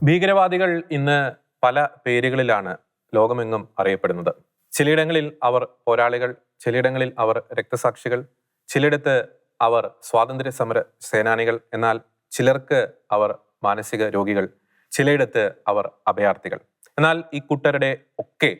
ഭീകരവാദികൾ ഇന്ന് പല പേരുകളിലാണ് ലോകമെങ്ങും അറിയപ്പെടുന്നത്. ചിലയിടങ്ങളിൽ അവർ പോരാളികൾ, ചിലയിടങ്ങളിൽ അവർ രക്തസാക്ഷികൾ, ചിലയിടത്ത് അവർ സ്വാതന്ത്ര്യ സമര സേനാനികൾ, എന്നാൽ ചിലർക്ക് അവർ മാനസിക രോഗികൾ, ചിലയിടത്ത് അവർ അഭയാർത്ഥികൾ. എന്നാൽ ഈ കൂട്ടരുടെ ഒക്കെ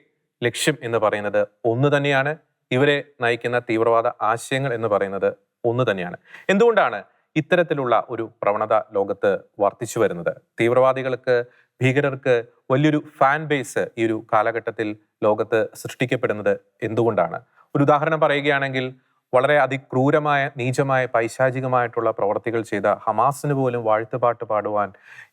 ലക്ഷ്യം എന്ന് പറയുന്നത് ഒന്ന് തന്നെയാണ്. ഇവരെ നയിക്കുന്ന തീവ്രവാദ ആശയങ്ങൾ എന്ന് പറയുന്നത് ഒന്ന് തന്നെയാണ്. എന്തുകൊണ്ടാണ് ഇത്തരത്തിലുള്ള ഒരു പ്രവണത ലോകത്ത് വർദ്ധിച്ചു വരുന്നത്? തീവ്രവാദികൾക്ക്, ഭീകരർക്ക് വലിയൊരു ഫാൻ ബേസ് ഈ ഒരു കാലഘട്ടത്തിൽ ലോകത്ത് സൃഷ്ടിക്കപ്പെടുന്നത് എന്തുകൊണ്ടാണ്? ഒരു ഉദാഹരണം പറയുകയാണെങ്കിൽ, വളരെ അതിക്രൂരമായ, നീചമായ, പൈശാചികമായിട്ടുള്ള പ്രവർത്തികൾ ചെയ്ത ഹമാസിന് പോലും വാഴ്ത്തുപാട്ട് പാടുവാൻ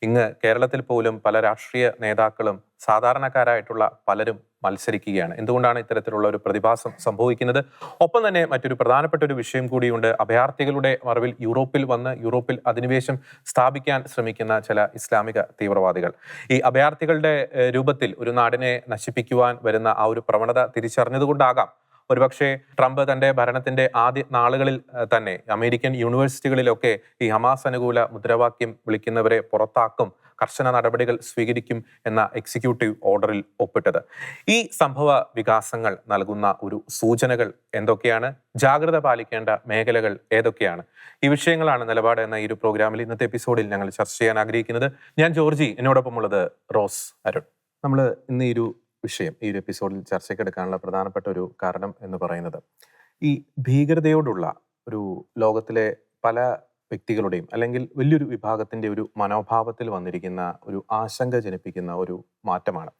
ഇങ്ങ് കേരളത്തിൽ പോലും പല രാഷ്ട്രീയ നേതാക്കളും സാധാരണക്കാരായിട്ടുള്ള പലരും മത്സരിക്കുകയാണ്. എന്തുകൊണ്ടാണ് ഇത്തരത്തിലുള്ള ഒരു പ്രതിഭാസം സംഭവിക്കുന്നത്? ഒപ്പം തന്നെ മറ്റൊരു പ്രധാനപ്പെട്ട ഒരു വിഷയം കൂടിയുണ്ട്. അഭയാർത്ഥികളുടെ മറവിൽ യൂറോപ്പിൽ അധിനിവേശം സ്ഥാപിക്കാൻ ശ്രമിക്കുന്ന ചില ഇസ്ലാമിക തീവ്രവാദികൾ. ഈ അഭയാർത്ഥികളുടെ രൂപത്തിൽ ഒരു നാടിനെ നശിപ്പിക്കുവാൻ വരുന്ന ആ ഒരു പ്രവണത തിരിച്ചറിഞ്ഞതുകൊണ്ടാകാം ഒരുപക്ഷെ ട്രംപ് തന്റെ ഭരണത്തിന്റെ ആദ്യ നാളുകളിൽ തന്നെ അമേരിക്കൻ യൂണിവേഴ്സിറ്റികളിലൊക്കെ ഈ ഹമാസ് അനുകൂല മുദ്രാവാക്യം വിളിക്കുന്നവരെ പുറത്താക്കും, കർശന നടപടികൾ സ്വീകരിക്കും എന്ന എക്സിക്യൂട്ടീവ് ഓർഡറിൽ ഒപ്പിട്ടത്. ഈ സംഭവ വികാസങ്ങൾ നൽകുന്ന ഒരു സൂചനകൾ എന്തൊക്കെയാണ്? ജാഗ്രത പാലിക്കേണ്ട മേഖലകൾ ഏതൊക്കെയാണ്? ഈ വിഷയങ്ങളാണ് നിലപാട് എന്ന ഈ ഒരു പ്രോഗ്രാമിൽ ഇന്നത്തെ എപ്പിസോഡിൽ ഞങ്ങൾ ചർച്ച ചെയ്യാൻ ആഗ്രഹിക്കുന്നത്. ഞാൻ ജോർജി, എന്നോടൊപ്പമുള്ളത് റോസ് അരുൺ. നമ്മൾ ഇന്ന് ഈ ഒരു വിഷയം ഈ ഒരു എപ്പിസോഡിൽ ചർച്ചയ്ക്ക് എടുക്കാനുള്ള പ്രധാനപ്പെട്ട ഒരു കാരണം എന്ന് പറയുന്നത്, ഈ ഭീകരതയോടുള്ള ഒരു ലോകത്തിലെ പല വ്യക്തികളുടെയും അല്ലെങ്കിൽ വലിയൊരു വിഭാഗത്തിന്റെ ഒരു മനോഭാവത്തിൽ വന്നിരിക്കുന്ന ഒരു ആശങ്ക ജനിപ്പിക്കുന്ന ഒരു മാറ്റമാണ്.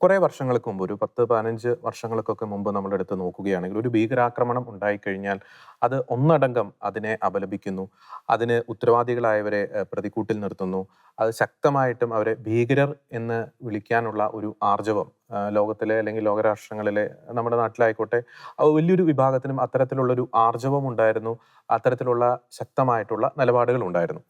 കുറെ വർഷങ്ങൾക്ക് മുമ്പ്, ഒരു 10-15 വർഷങ്ങൾക്കൊക്കെ മുമ്പ് നമ്മൾ എടുത്ത് നോക്കുകയാണെങ്കിൽ, ഒരു ഭീകരാക്രമണം ഉണ്ടായിക്കഴിഞ്ഞാൽ അത് ഒന്നടങ്കം അതിനെ അപലപിക്കുന്നു, അതിന് ഉത്തരവാദികളായവരെ പ്രതിക്കൂട്ടിൽ നിർത്തുന്നു, അത് ശക്തമായിട്ടും അവരെ ഭീകരർ എന്ന് വിളിക്കാനുള്ള ഒരു ആർജവം ലോകത്തിലെ അല്ലെങ്കിൽ ലോകരാഷ്ട്രങ്ങളിലെ, നമ്മുടെ നാട്ടിലായിക്കോട്ടെ, വലിയൊരു വിഭാഗത്തിനും അത്തരത്തിലുള്ളൊരു ആർജവം ഉണ്ടായിരുന്നു, അത്തരത്തിലുള്ള ശക്തമായിട്ടുള്ള നിലപാടുകൾ ഉണ്ടായിരുന്നു.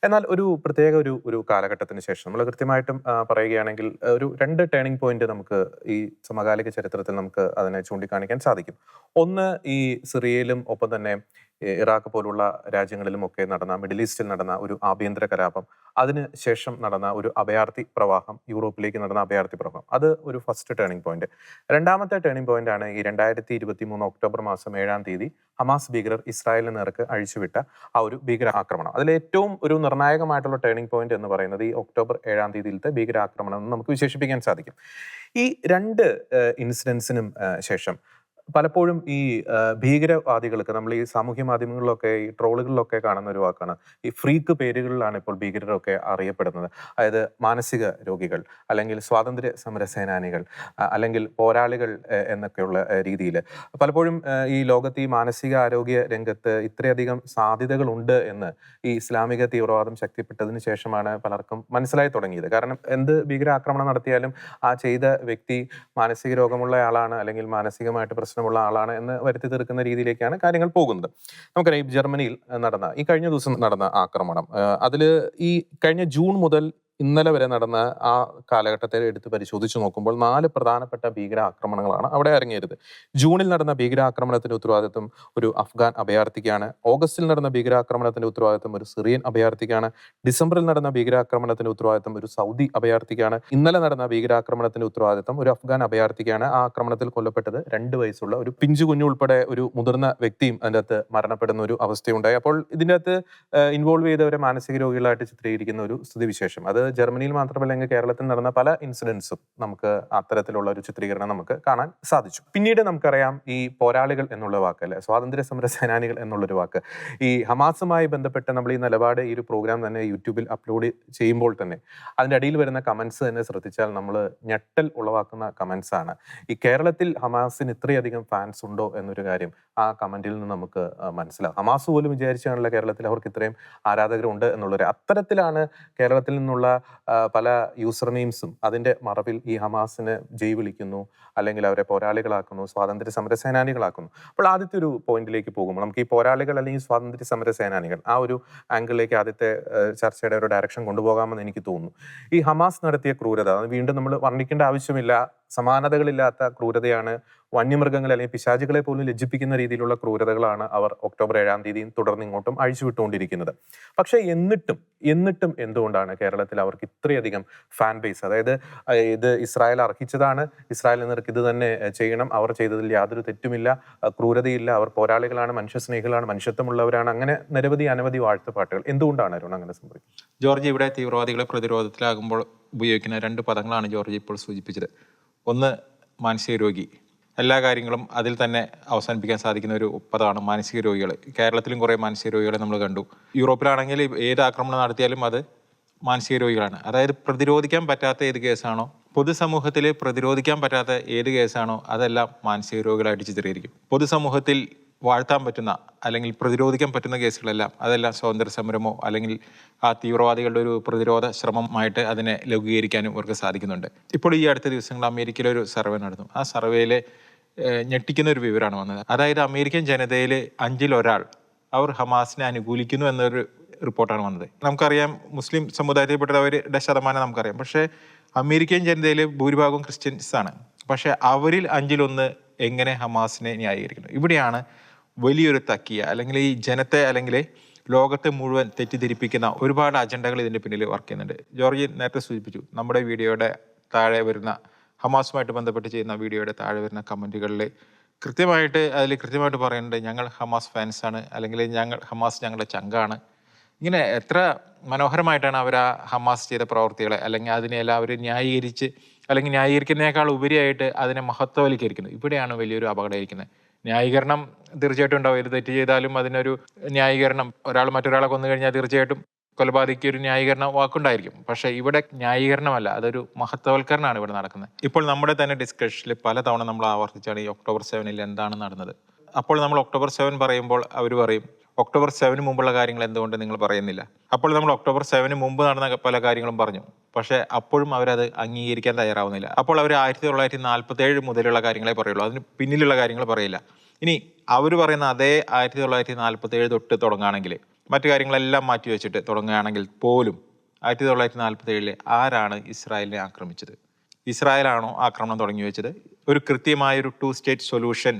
എന്നാൽ ഒരു പ്രത്യേക ഒരു കാലഘട്ടത്തിന് ശേഷം നമ്മൾ കൃത്യമായിട്ടും പറയുകയാണെങ്കിൽ, ഒരു 2 ടേണിംഗ് പോയിന്റ് നമുക്ക് ഈ സമകാലിക ചരിത്രത്തിൽ നമുക്ക് അതിനെ ചൂണ്ടിക്കാണിക്കാൻ സാധിക്കും. ഒന്ന്, ഈ സിറിയയിലും ഒപ്പം തന്നെ ഇറാഖ് പോലുള്ള രാജ്യങ്ങളിലുമൊക്കെ നടന്ന, മിഡിൽ ഈസ്റ്റിൽ നടന്ന ഒരു ആഭ്യന്തര കലാപം, അതിന് ശേഷം നടന്ന ഒരു അഭയാർത്ഥി പ്രവാഹം, യൂറോപ്പിലേക്ക് നടന്ന അഭയാർത്ഥി പ്രവാഹം, അത് ഒരു ഫസ്റ്റ് ടേണിംഗ് പോയിന്റ്. രണ്ടാമത്തെ ടേണിംഗ് പോയിന്റ് ആണ് ഈ 2023 ഒക്ടോബർ മാസം 7-ാം തീയതി ഹമാസ് ഭീകരർ ഇസ്രായേലിന് നേർക്ക് അഴിച്ചുവിട്ട ആ ഒരു ഭീകരാക്രമണം. അതിൽ ഏറ്റവും ഒരു നിർണായകമായിട്ടുള്ള ടേണിംഗ് പോയിന്റ് എന്ന് പറയുന്നത് ഈ ഒക്ടോബർ 7-ാം തീയതിയിലത്തെ ഭീകരാക്രമണം എന്ന് നമുക്ക് വിശേഷിപ്പിക്കാൻ സാധിക്കും. ഈ 2 ഇൻസിഡൻസിനും ശേഷം പലപ്പോഴും ഈ ഭീകരവാദികൾക്ക്, നമ്മൾ ഈ സാമൂഹ്യ മാധ്യമങ്ങളിലൊക്കെ, ഈ ട്രോളുകളിലൊക്കെ കാണുന്ന ഒരു വാക്കാണ്, ഈ ഫ്രീക്ക് പേരുകളിലാണ് ഇപ്പോൾ ഭീകരരൊക്കെ അറിയപ്പെടുന്നത്. അതായത് മാനസിക രോഗികൾ, അല്ലെങ്കിൽ സ്വാതന്ത്ര്യ സമര സേനാനികൾ, അല്ലെങ്കിൽ പോരാളികൾ എന്നൊക്കെയുള്ള രീതിയിൽ പലപ്പോഴും ഈ ലോകത്ത് ഈ മാനസിക ആരോഗ്യ രംഗത്ത് ഇത്രയധികം സാധ്യതകളുണ്ട് എന്ന് ഈ ഇസ്ലാമിക തീവ്രവാദം ശക്തിപ്പെട്ടതിന് ശേഷമാണ് പലർക്കും മനസ്സിലായി തുടങ്ങിയത്. കാരണം എന്ത് ഭീകരാക്രമണം നടത്തിയാലും ആ ചെയ്ത വ്യക്തി മാനസിക രോഗമുള്ള ആളാണ്, അല്ലെങ്കിൽ മാനസികമായിട്ട് പ്രശ്നമുള്ള ആളാണ് എന്ന് വരുത്തി തീർക്കുന്ന രീതിയിലേക്കാണ് കാര്യങ്ങൾ പോകുന്നത്. നമുക്കറിയാം, ജർമ്മനിയിൽ നടന്ന, ഈ കഴിഞ്ഞ ദിവസം നടന്ന ആക്രമണം, അതിൽ ഈ കഴിഞ്ഞ ജൂൺ മുതൽ ഇന്നലെ വരെ നടന്ന ആ കാലഘട്ടത്തെ എടുത്ത് പരിശോധിച്ച് നോക്കുമ്പോൾ 4 പ്രധാനപ്പെട്ട ഭീകരാക്രമണങ്ങളാണ് അവിടെ അരങ്ങേറിയത്. ജൂണിൽ നടന്ന ഭീകരാക്രമണത്തിന്റെ ഉത്തരവാദിത്വം ഒരു അഫ്ഗാൻ അഭയാർത്ഥിക്കാണ്. ഓഗസ്റ്റിൽ നടന്ന ഭീകരാക്രമണത്തിന്റെ ഉത്തരവാദിത്വം ഒരു സിറിയൻ അഭയാർത്ഥിക്കാണ്. ഡിസംബറിൽ നടന്ന ഭീകരാക്രമണത്തിന്റെ ഉത്തരവാദിത്വം ഒരു സൗദി അഭയാർത്ഥിക്കാണ്. ഇന്നലെ നടന്ന ഭീകരാക്രമണത്തിന്റെ ഉത്തരവാദിത്വം ഒരു അഫ്ഗാൻ അഭയാർത്ഥിക്കാണ്. ആ ആക്രമണത്തിൽ കൊല്ലപ്പെട്ടത് 2 വയസ്സുള്ള ഒരു പിഞ്ചു കുഞ്ഞു ഉൾപ്പെടെ ഒരു മുതിർന്ന വ്യക്തിയും അതിൻ്റെ അകത്ത് മരണപ്പെടുന്ന ഒരു അവസ്ഥയുണ്ടായി. അപ്പോൾ ഇതിൻ്റെ അകത്ത് ഇൻവോൾവ് ചെയ്തവരെ മാനസിക രോഗികളായിട്ട് ചിത്രീകരിക്കുന്ന ഒരു സ്ഥിതിവിശേഷം, അത് ജർമ്മനിയിൽ മാത്രമല്ലെങ്കിൽ കേരളത്തിൽ നടന്ന പല ഇൻസിഡൻസും നമുക്ക് അത്തരത്തിലുള്ള ഒരു ചിത്രീകരണം നമുക്ക് കാണാൻ സാധിച്ചു. പിന്നീട് നമുക്കറിയാം, ഈ പോരാളികൾ എന്നുള്ള വാക്ക്, അല്ലെ സ്വാതന്ത്ര്യ സമര സേനാനികൾ എന്നുള്ളൊരു വാക്ക്, ഈ ഹമാസുമായി ബന്ധപ്പെട്ട് നമ്മൾ ഈ നിലപാട് ഈ ഒരു പ്രോഗ്രാം തന്നെ യൂട്യൂബിൽ അപ്ലോഡ് ചെയ്യുമ്പോൾ തന്നെ അതിൻ്റെ അടിയിൽ വരുന്ന കമന്റ്സ് തന്നെ ശ്രദ്ധിച്ചാൽ നമ്മൾ ഞെട്ടൽ ഉളവാക്കുന്ന കമന്റ്സ് ആണ്. ഈ കേരളത്തിൽ ഹമാസിന് ഇത്രയധികം ഫാൻസ് ഉണ്ടോ എന്നൊരു കാര്യം ആ കമന്റിൽ നിന്ന് നമുക്ക് മനസ്സിലാവും. ഹമാസ് പോലും വിചാരിച്ചാണല്ലോ കേരളത്തിൽ അവർക്ക് ഇത്രയും ആരാധകരുണ്ട് എന്നുള്ളൊരു, അത്തരത്തിലാണ് കേരളത്തിൽ നിന്നുള്ള പല യൂസർ നെയിംസും അതിന്റെ മറവിൽ ഈ ഹമാസിന് ജയ് വിളിക്കുന്നു, അല്ലെങ്കിൽ അവരെ പോരാളികളാക്കുന്നു, സ്വാതന്ത്ര്യ സമര സേനാനികളാക്കുന്നു. അപ്പോൾ ആദ്യത്തെ ഒരു പോയിന്റിലേക്ക് പോകുമ്പോൾ നമുക്ക് ഈ പോരാളികൾ അല്ലെങ്കിൽ സ്വാതന്ത്ര്യ സമര സേനാനികൾ ആ ഒരു ആംഗിളിലേക്ക് ആദ്യത്തെ ചർച്ചയുടെ ഒരു ഡയറക്ഷൻ കൊണ്ടുപോകാമെന്ന് എനിക്ക് തോന്നുന്നു. ഈ ഹമാസ് നടത്തിയ ക്രൂരത വീണ്ടും നമ്മൾ വർണ്ണിക്കേണ്ട ആവശ്യമില്ല. സമാനതകളില്ലാത്ത ക്രൂരതയാണ്. വന്യമൃഗങ്ങളെ അല്ലെങ്കിൽ പിശാചുകളെ പോലും ലജ്ജിപ്പിക്കുന്ന രീതിയിലുള്ള ക്രൂരതകളാണ് അവർ ഒക്ടോബർ 7-ാം തീയതിയും തുടർന്ന് ഇങ്ങോട്ടും അഴിച്ചുവിട്ടുകൊണ്ടിരിക്കുന്നത്. പക്ഷെ എന്നിട്ടും എന്തുകൊണ്ടാണ് കേരളത്തിൽ അവർക്ക് ഇത്രയധികം ഫാൻ ബേസ്? അതായത് ഇത് ഇസ്രായേൽ അർഹിച്ചതാണ്, ഇസ്രായേൽ എന്നവർക്ക് ഇത് തന്നെ ചെയ്യണം, അവർ ചെയ്തതിൽ യാതൊരു തെറ്റുമില്ല, ക്രൂരതയില്ല, അവർ പോരാളികളാണ്, മനുഷ്യസ്നേഹികളാണ്, മനുഷ്യത്വമുള്ളവരാണ്, അങ്ങനെ അനവധി വാഴ്ത്തുപാട്ടുകൾ. എന്തുകൊണ്ടാണ് അരുൺ അങ്ങനെ സംഭവിക്കുന്നത്? ജോർജ്, ഇവിടെ തീവ്രവാദികളെ പ്രതിരോധത്തിലാകുമ്പോൾ ഉപയോഗിക്കുന്ന 2 പദങ്ങളാണ് ജോർജ് ഇപ്പോൾ സൂചിപ്പിച്ചത്. ഒന്ന്, മാനസിക രോഗി. എല്ലാ കാര്യങ്ങളും അതിൽ തന്നെ അവസാനിപ്പിക്കാൻ സാധിക്കുന്ന ഒരു പദമാണ് മാനസിക രോഗികൾ. കേരളത്തിലും കുറേ മാനസിക രോഗികളെ നമ്മൾ കണ്ടു. യൂറോപ്പിലാണെങ്കിൽ ഏത് ആക്രമണം നടത്തിയാലും അത് മാനസിക രോഗികളാണ്. അതായത് പ്രതിരോധിക്കാൻ പറ്റാത്ത ഏത് കേസാണോ, പൊതുസമൂഹത്തിൽ പ്രതിരോധിക്കാൻ പറ്റാത്ത ഏത് കേസാണോ, അതെല്ലാം മാനസിക രോഗികളായിട്ട് ചിത്രീകരിക്കും. പൊതുസമൂഹത്തിൽ വാഴ്ത്താൻ പറ്റുന്ന അല്ലെങ്കിൽ പ്രതിരോധിക്കാൻ പറ്റുന്ന കേസുകളെല്ലാം അതെല്ലാം സ്വാതന്ത്ര്യ സമരമോ അല്ലെങ്കിൽ ആ തീവ്രവാദികളുടെ ഒരു പ്രതിരോധ ശ്രമമായിട്ട് അതിനെ ലഘൂകരിക്കാനും അവർക്ക് സാധിക്കുന്നുണ്ട്. ഇപ്പോൾ ഈ അടുത്ത ദിവസങ്ങളിൽ അമേരിക്കയിലെ ഒരു സർവേ നടന്നു. ആ സർവേയിൽ ഞെട്ടിക്കുന്ന ഒരു വിവരമാണ് വന്നത്. അതായത് അമേരിക്കൻ ജനതയിൽ 5-ൽ 1 അവർ ഹമാസിനെ അനുകൂലിക്കുന്നു എന്നൊരു റിപ്പോർട്ടാണ് വന്നത്. നമുക്കറിയാം, മുസ്ലിം സമുദായത്തിൽപ്പെട്ടവരുടെ ശതമാനം നമുക്കറിയാം. പക്ഷേ അമേരിക്കൻ ജനതയിൽ ഭൂരിഭാഗവും ക്രിസ്ത്യൻസ് ആണ്. പക്ഷേ അവരിൽ 5-ൽ 1 എങ്ങനെ ഹമാസിനെ ന്യായീകരിക്കുന്നു? ഇവിടെയാണ് വലിയൊരു തക്കിയ, അല്ലെങ്കിൽ ഈ ജനത്തെ അല്ലെങ്കിൽ ലോകത്തെ മുഴുവൻ തെറ്റിദ്ധരിപ്പിക്കുന്ന ഒരുപാട് അജണ്ടകൾ ഇതിൻ്റെ പിന്നിൽ വർക്ക് ചെയ്യുന്നുണ്ട്. ജോർജ് നേരത്തെ സൂചിപ്പിച്ചു, നമ്മുടെ വീഡിയോയുടെ താഴെ വരുന്ന ഹമാസുമായിട്ട് ബന്ധപ്പെട്ട് ചെയ്യുന്ന വീഡിയോയുടെ താഴെ വരുന്ന കമൻറ്റുകളിൽ കൃത്യമായിട്ട് പറയുന്നുണ്ട്, ഞങ്ങൾ ഹമാസ് ഫാൻസാണ്, അല്ലെങ്കിൽ ഹമാസ് ഞങ്ങളുടെ ചങ്കാണ്. ഇങ്ങനെ എത്ര മനോഹരമായിട്ടാണ് അവർ ആ ഹമാസ് ചെയ്ത പ്രവർത്തികളെ അല്ലെങ്കിൽ അതിനെല്ലാം അവർ ന്യായീകരിച്ച്, അല്ലെങ്കിൽ ന്യായീകരിക്കുന്നതിനേക്കാൾ ഉപരിയായിട്ട് അതിനെ മഹത്വവൽക്കരിക്കുന്നു. ഇവിടെയാണ് വലിയൊരു അപകടം ഇരിക്കുന്നത്. ന്യായീകരണം തീർച്ചയായിട്ടും ഉണ്ടാവും. ഏത് തെറ്റ് ചെയ്താലും അതിനൊരു ന്യായീകരണം, ഒരാൾ മറ്റൊരാളെ കൊന്നു കഴിഞ്ഞാൽ തീർച്ചയായിട്ടും കൊലപാതകയ്ക്ക് ഒരു ന്യായീകരണ വാക്കുണ്ടായിരിക്കും. പക്ഷേ ഇവിടെ ന്യായീകരണമല്ല, അതൊരു മഹത്വവൽക്കരണമാണ് ഇവിടെ നടക്കുന്നത്. ഇപ്പോൾ നമ്മുടെ തന്നെ ഡിസ്കഷനിൽ പലതവണ നമ്മൾ ആവർത്തിച്ചാണ് ഈ ഒക്ടോബർ 7-ൽ എന്താണ് നടന്നത്. അപ്പോൾ നമ്മൾ ഒക്ടോബർ 7 പറയുമ്പോൾ അവർ പറയും, ഒക്ടോബർ 7 മുമ്പുള്ള കാര്യങ്ങൾ എന്തുകൊണ്ട് നിങ്ങൾ പറയുന്നില്ല? അപ്പോൾ നമ്മൾ ഒക്ടോബർ 7 മുമ്പ് നടന്ന പല കാര്യങ്ങളും പറഞ്ഞു. പക്ഷേ അപ്പോഴും അവരത് അംഗീകരിക്കാൻ തയ്യാറാവുന്നില്ല. അപ്പോൾ അവർ 1947 മുതലുള്ള കാര്യങ്ങളെ പറയുള്ളൂ, അതിന് പിന്നിലുള്ള കാര്യങ്ങൾ പറയില്ല. ഇനി അവർ പറയുന്ന അതേ 1947 തൊട്ട് തുടങ്ങുകയാണെങ്കിൽ, മറ്റു കാര്യങ്ങളെല്ലാം മാറ്റി വെച്ചിട്ട് തുടങ്ങുകയാണെങ്കിൽ പോലും 1947 ആരാണ് ഇസ്രായേലിനെ ആക്രമിച്ചത്? ഇസ്രായേലാണോ ആക്രമണം തുടങ്ങി വെച്ചത്? ഒരു കൃത്യമായൊരു 2 സ്റ്റേറ്റ് സൊല്യൂഷൻ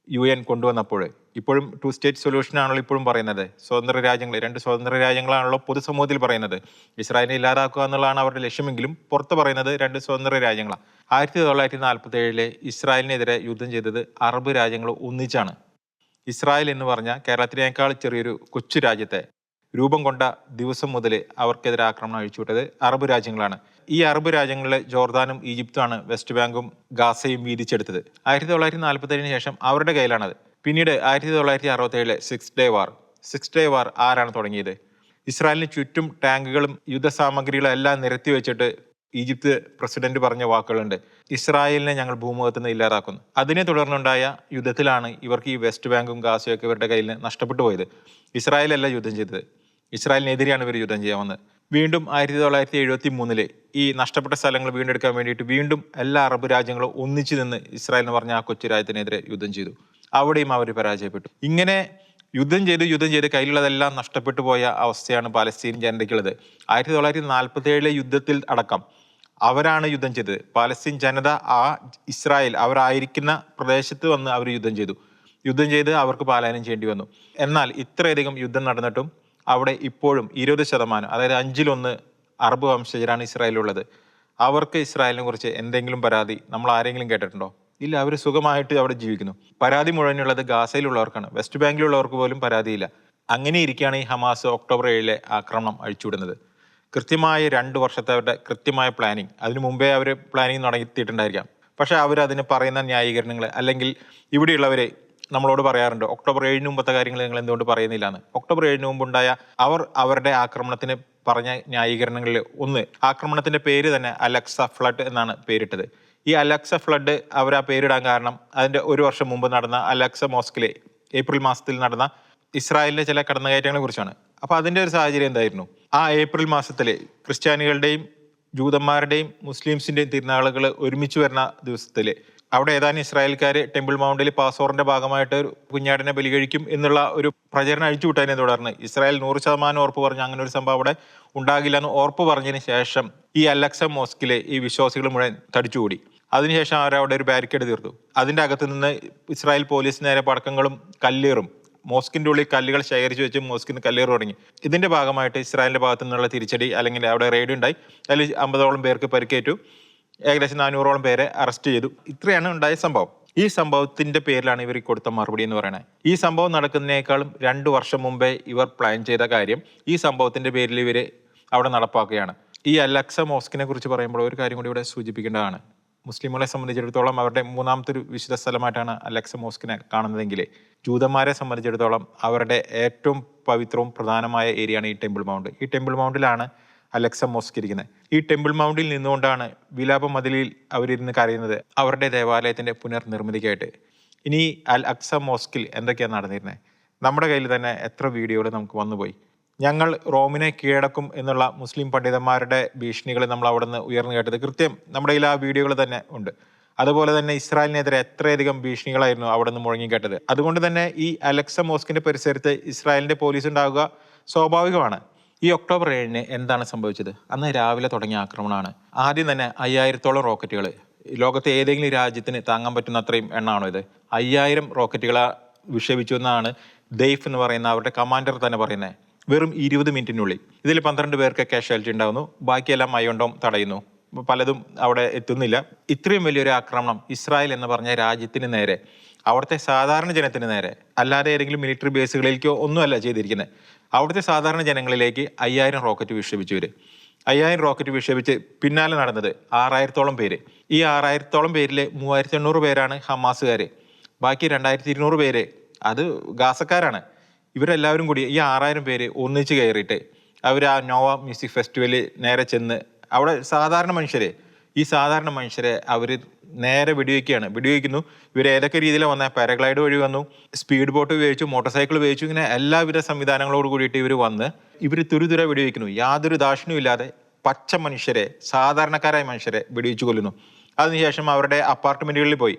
UN കൊണ്ടുവന്നപ്പോൾ, ഇപ്പോഴും 2 സ്റ്റേറ്റ് സൊല്യൂഷൻ ആണല്ലോ ഇപ്പോഴും പറയുന്നത്. സ്വതന്ത്ര രാജ്യങ്ങൾ, 2 സ്വതന്ത്ര രാജ്യങ്ങളാണല്ലോ പൊതുസമൂഹത്തിൽ പറയുന്നത്. ഇസ്രായേലിനെ ഇല്ലാതാക്കുക എന്നുള്ളതാണ് അവരുടെ ലക്ഷ്യമെങ്കിലും പുറത്ത് പറയുന്നത് 2 സ്വതന്ത്ര രാജ്യങ്ങളാണ്. 1947 ഇസ്രായേലിനെതിരെ യുദ്ധം ചെയ്തത് അറബ് രാജ്യങ്ങൾ ഒന്നിച്ചാണ്. ഇസ്രായേൽ എന്ന് പറഞ്ഞാൽ കേരളത്തിനേക്കാൾ ചെറിയൊരു കൊച്ചു രാജ്യത്തെ രൂപം കൊണ്ട ദിവസം മുതൽ അവർക്കെതിരെ ആക്രമണം അഴിച്ചുവിട്ടത് അറബ് രാജ്യങ്ങളാണ്. ഈ അറബ് രാജ്യങ്ങളിലെ ജോർദാനും ഈജിപ്തുമാണ് വെസ്റ്റ് ബാങ്കും ഗാസയും വീതിച്ചെടുത്തത്. 1947 ശേഷം അവരുടെ കയ്യിലാണത്. പിന്നീട് 1967 സിക്സ് ഡേ വാർ ആരാണ് തുടങ്ങിയത്? ഇസ്രായേലിന് ചുറ്റും ടാങ്കുകളും യുദ്ധസാമഗ്രികളും എല്ലാം നിരത്തി വെച്ചിട്ട് ഈജിപ്ത് പ്രസിഡന്റ് പറഞ്ഞ വാക്കുകളുണ്ട്, ഇസ്രായേലിനെ ഞങ്ങൾ ഭൂമുഖത്ത് നിന്ന് ഇല്ലാതാക്കുന്നു. അതിനെ തുടർന്നുണ്ടായ യുദ്ധത്തിലാണ് ഇവർക്ക് ഈ വെസ്റ്റ് ബാങ്കും ഗാസയും ഒക്കെ ഇവരുടെ കയ്യിൽ നിന്ന് നഷ്ടപ്പെട്ടു പോയത്. ഇസ്രായേലല്ല യുദ്ധം ചെയ്തത്, ഇസ്രായേലിനെതിരെയാണ് ഇവർ യുദ്ധം ചെയ്യാൻ വന്നത്. വീണ്ടും 1973 ഈ നഷ്ടപ്പെട്ട സ്ഥലങ്ങൾ വീണ്ടെടുക്കാൻ വേണ്ടിയിട്ട് വീണ്ടും എല്ലാ അറബ് രാജ്യങ്ങളും ഒന്നിച്ചു നിന്ന് ഇസ്രായേൽ എന്ന് പറഞ്ഞ ആ കൊച്ചു രാജ്യത്തിനെതിരെ യുദ്ധം ചെയ്തു. അവിടെയും അവർ പരാജയപ്പെട്ടു. ഇങ്ങനെ യുദ്ധം ചെയ്ത് കയ്യിലുള്ളതെല്ലാം നഷ്ടപ്പെട്ടു പോയ അവസ്ഥയാണ് പാലസ്തീൻ ജനതയ്ക്കുള്ളത്. 1947 യുദ്ധത്തിൽ അടക്കം അവരാണ് യുദ്ധം ചെയ്തത്. പാലസ്തീൻ ജനത ഇസ്രായേൽ അവരായിരിക്കുന്ന പ്രദേശത്ത് വന്ന് അവർ യുദ്ധം ചെയ്ത് അവർക്ക് പലായനം ചെയ്യേണ്ടി വന്നു. എന്നാൽ ഇത്രയധികം യുദ്ധം നടന്നിട്ടും അവിടെ ഇപ്പോഴും 20%, അതായത് 5-ൽ 1 അറബ് വംശജരാണ് ഇസ്രായേലുള്ളത്. അവർക്ക് ഇസ്രായേലിനെ കുറിച്ച് എന്തെങ്കിലും പരാതി നമ്മൾ ആരെങ്കിലും കേട്ടിട്ടുണ്ടോ? ഇല്ല. അവർ സുഖമായിട്ട് അവിടെ ജീവിക്കുന്നു. പരാതി മുഴുവനുള്ളത് ഗാസയിലുള്ളവർക്കാണ്. വെസ്റ്റ് ബാങ്കിലുള്ളവർക്ക് പോലും പരാതിയില്ല. അങ്ങനെ ഇരിക്കുകയാണ് ഈ ഹമാസ് ഒക്ടോബർ 7 ആക്രമണം അഴിച്ചുവിടുന്നത്. കൃത്യമായ 2 വർഷത്തെ അവരുടെ കൃത്യമായ പ്ലാനിങ്, അതിനു മുമ്പേ അവർ പ്ലാനിങ് നടത്തിയിട്ടുണ്ടായിരിക്കാം. പക്ഷേ അവരതിന് പറയുന്ന ന്യായീകരണങ്ങൾ, അല്ലെങ്കിൽ ഇവിടെയുള്ളവരെ നമ്മളോട് പറയാറുണ്ട്, ഒക്ടോബർ 7 മുമ്പത്തെ കാര്യങ്ങൾ നിങ്ങൾ എന്തുകൊണ്ട് പറയുന്നില്ല എന്ന്. ഒക്ടോബർ 7 മുമ്പുണ്ടായ അവരുടെ ആക്രമണത്തിന് പറഞ്ഞ ന്യായീകരണങ്ങളിൽ ഒന്ന്, ആക്രമണത്തിന്റെ പേര് തന്നെ അലക്സ ഫ്ലഡ് എന്നാണ് പേരിട്ടത്. ഈ അലക്സ ഫ്ലഡ് അവർ ആ പേരിടാൻ കാരണം അതിന്റെ 1 വർഷം മുമ്പ് നടന്ന അലക്സ മോസ്കിലെ ഏപ്രിൽ മാസത്തിൽ നടന്ന ഇസ്രായേലിന്റെ ചില കടന്നുകയറ്റങ്ങളെ കുറിച്ചാണ്. അപ്പൊ അതിന്റെ ഒരു സാഹചര്യം എന്തായിരുന്നു? ആ ഏപ്രിൽ മാസത്തില് ക്രിസ്ത്യാനികളുടെയും ജൂതന്മാരുടെയും മുസ്ലിംസിന്റെയും തിരുനാളുകൾ ഒരുമിച്ച് വരുന്ന ദിവസത്തില് അവിടെ ഏതാനും ഇസ്രായേൽക്കാർ ടെമ്പിൾ മൗണ്ടിൽ പാസോറിന്റെ ഭാഗമായിട്ട് കുഞ്ഞാടിനെ ബലികഴിക്കും എന്നുള്ള ഒരു പ്രചരണം അഴിച്ചുവിട്ടതിനെ തുടർന്ന് ഇസ്രായേൽ 100% ഉറപ്പ് പറഞ്ഞ് അങ്ങനെ ഒരു സംഭവം അവിടെ ഉണ്ടാകില്ല എന്ന് ഉറപ്പ് പറഞ്ഞതിന് ശേഷം ഈ അലക്സ മോസ്കിലെ ഈ വിശ്വാസികൾ മുഴുവൻ തടിച്ചുകൂടി. അതിനുശേഷം അവരവിടെ ഒരു ബാരിക്കേഡ് തീർത്തു. അതിൻ്റെ അകത്ത് നിന്ന് ഇസ്രായേൽ പോലീസ് നേരെ പടക്കങ്ങളും കല്ലേറും, മോസ്കിൻ്റെ ഉള്ളിൽ കല്ലുകൾ ശേഖരിച്ച് വെച്ച് മോസ്കിന്ന് കല്ലേറ് തുടങ്ങി. ഇതിൻ്റെ ഭാഗമായിട്ട് ഇസ്രായേലിൻ്റെ ഭാഗത്തു നിന്നുള്ള തിരിച്ചടി, അല്ലെങ്കിൽ അവിടെ റെയ്ഡ് ഉണ്ടായി. അതിൽ 50ഓളം പേർക്ക് പരിക്കേറ്റു, ഏകദേശം 400ഓളം പേരെ അറസ്റ്റ് ചെയ്തു. ഇത്രയാണ് ഉണ്ടായ സംഭവം. ഈ സംഭവത്തിന്റെ പേരിലാണ് ഇവർ കൊടുത്ത മറുപടി എന്ന് പറയുന്നത്. ഈ സംഭവം നടക്കുന്നതിനേക്കാളും 2 വർഷം മുമ്പേ ഇവർ പ്ലാൻ ചെയ്ത കാര്യം ഈ സംഭവത്തിന്റെ പേരിൽ ഇവർ അവിടെ നടപ്പാക്കുകയാണ്. ഈ അൽ-അക്സ മോസ്കിനെ കുറിച്ച് പറയുമ്പോൾ ഒരു കാര്യം കൂടി ഇവിടെ സൂചിപ്പിക്കേണ്ടതാണ്. മുസ്ലിമുകളെ സംബന്ധിച്ചിടത്തോളം അവരുടെ മൂന്നാമത്തെ ഒരു വിശുദ്ധ സ്ഥലമായിട്ടാണ് അൽ-അക്സ മോസ്കിനെ കാണുന്നതെങ്കിൽ, ജൂതന്മാരെ സംബന്ധിച്ചിടത്തോളം അവരുടെ ഏറ്റവും പവിത്രവും പ്രധാനമായ ഏരിയയാണ് ഈ ടെമ്പിൾ മൗണ്ട്. ഈ ടെമ്പിൾ മൗണ്ടിലാണ് അൽ-അക്സ മോസ്ക് ഇരിക്കുന്നത്. ഈ ടെമ്പിൾ മൗണ്ടിൽ നിന്നുകൊണ്ടാണ് വിലാപ മതിലിൽ അവരിരുന്ന് കരയുന്നത് അവരുടെ ദേവാലയത്തിന്റെ പുനർനിർമ്മിതിക്കായിട്ട്. ഇനി അൽ-അക്സ മോസ്കിൽ എന്തൊക്കെയാണ് നടന്നിരുന്നത്? നമ്മുടെ കയ്യിൽ തന്നെ എത്ര വീഡിയോകൾ നമുക്ക് വന്നുപോയി. ഞങ്ങൾ റോമിനെ കീഴടക്കും എന്നുള്ള മുസ്ലിം പണ്ഡിതന്മാരുടെ ഭീഷണികൾ നമ്മൾ അവിടെ നിന്ന് ഉയർന്നു കേട്ടത് കൃത്യം നമ്മുടെ കയ്യിൽ ആ വീഡിയോകൾ തന്നെ ഉണ്ട്. അതുപോലെ തന്നെ ഇസ്രായേലിനെതിരെ എത്രയധികം ഭീഷണികളായിരുന്നു അവിടെ നിന്ന് മുഴങ്ങിക്കേട്ടത്. അതുകൊണ്ട് തന്നെ ഈ അൽ-അക്സ മോസ്കിന്റെ പരിസരത്ത് ഇസ്രായേലിന്റെ പോലീസ് ഉണ്ടാവുക സ്വാഭാവികമാണ്. ഈ ഒക്ടോബർ 7-ന് എന്താണ് സംഭവിച്ചത്? അന്ന് രാവിലെ തുടങ്ങിയ ആക്രമണമാണ്. ആദ്യം തന്നെ 5000ഓളം റോക്കറ്റുകൾ, ലോകത്തെ ഏതെങ്കിലും രാജ്യത്തിന് താങ്ങാൻ പറ്റുന്ന അത്രയും എണ്ണമാണോ ഇത്? 5000 റോക്കറ്റുകളെ വിക്ഷേപിച്ചു എന്നാണ് ദെയ്ഫ് എന്ന് പറയുന്ന അവരുടെ കമാൻഡർ തന്നെ പറയുന്നത്. വെറും 20 മിനിറ്റിനുള്ളിൽ ഇതിൽ 12 പേർക്ക് കാഷ്വാലിറ്റി ഉണ്ടാവുന്നു, ബാക്കിയെല്ലാം മയോണ്ടോം തടയുന്നു, പലതും അവിടെ എത്തുന്നില്ല. ഇത്രയും വലിയൊരു ആക്രമണം ഇസ്രായേൽ എന്ന് പറഞ്ഞ രാജ്യത്തിന് നേരെ, അവിടുത്തെ സാധാരണ ജനത്തിന് നേരെ, അല്ലാതെ ഏതെങ്കിലും മിലിറ്ററി ബേസുകളിലേക്കോ ഒന്നുമല്ല ചെയ്തിരിക്കുന്നത്. അവിടുത്തെ സാധാരണ ജനങ്ങളിലേക്ക് 5000 റോക്കറ്റ് വിക്ഷേപിച്ചവർ. 5000 റോക്കറ്റ് വിക്ഷേപിച്ച് പിന്നാലെ നടന്നത് 6000ഓളം പേര്. ഈ 6000ഓളം പേരിൽ 3800 പേരാണ് ഹമാസുകാർ. ബാക്കി 2200 പേര് അത് ഗാസക്കാരാണ്. ഇവരെല്ലാവരും കൂടി ഈ 6000 പേര് ഒന്നിച്ച് കയറിയിട്ട് അവർ ആ നോവ മ്യൂസിക് ഫെസ്റ്റിവലിൽ നേരെ ചെന്ന് അവിടെ സാധാരണ മനുഷ്യരെ അവർ നേരെ വെടിവെക്കുന്നു. ഇവർ ഏതൊക്കെ രീതിയിലാണ് വന്നത്? പാരഗ്ലൈഡ് വഴി വന്നു, സ്പീഡ് ബോട്ട് ഉപയോഗിച്ചു, മോട്ടോർ സൈക്കിൾ ഉപയോഗിച്ചു, ഇങ്ങനെ എല്ലാവിധ സംവിധാനങ്ങളോട് കൂടിയിട്ട് ഇവർ തുരുതുര വെടിവെക്കുന്നു. യാതൊരു ദാക്ഷിണ്യവും ഇല്ലാതെ പച്ച മനുഷ്യരെ, സാധാരണക്കാരായ മനുഷ്യരെ വെടിവെച്ചു കൊല്ലുന്നു. അതിനുശേഷം അവരുടെ അപ്പാർട്ട്മെന്റുകളിൽ പോയി,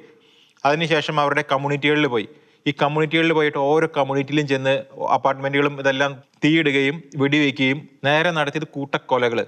അതിനുശേഷം അവരുടെ കമ്മ്യൂണിറ്റികളിൽ പോയി. ഈ കമ്മ്യൂണിറ്റികളിൽ പോയിട്ട് ഓരോ കമ്മ്യൂണിറ്റിയിലും ചെന്ന് അപ്പാർട്ട്മെന്റുകളും ഇതെല്ലാം തീയിടുകയും വെടിവെക്കുകയും നേരെ നടത്തിയത് കൂട്ടക്കൊലകൾ.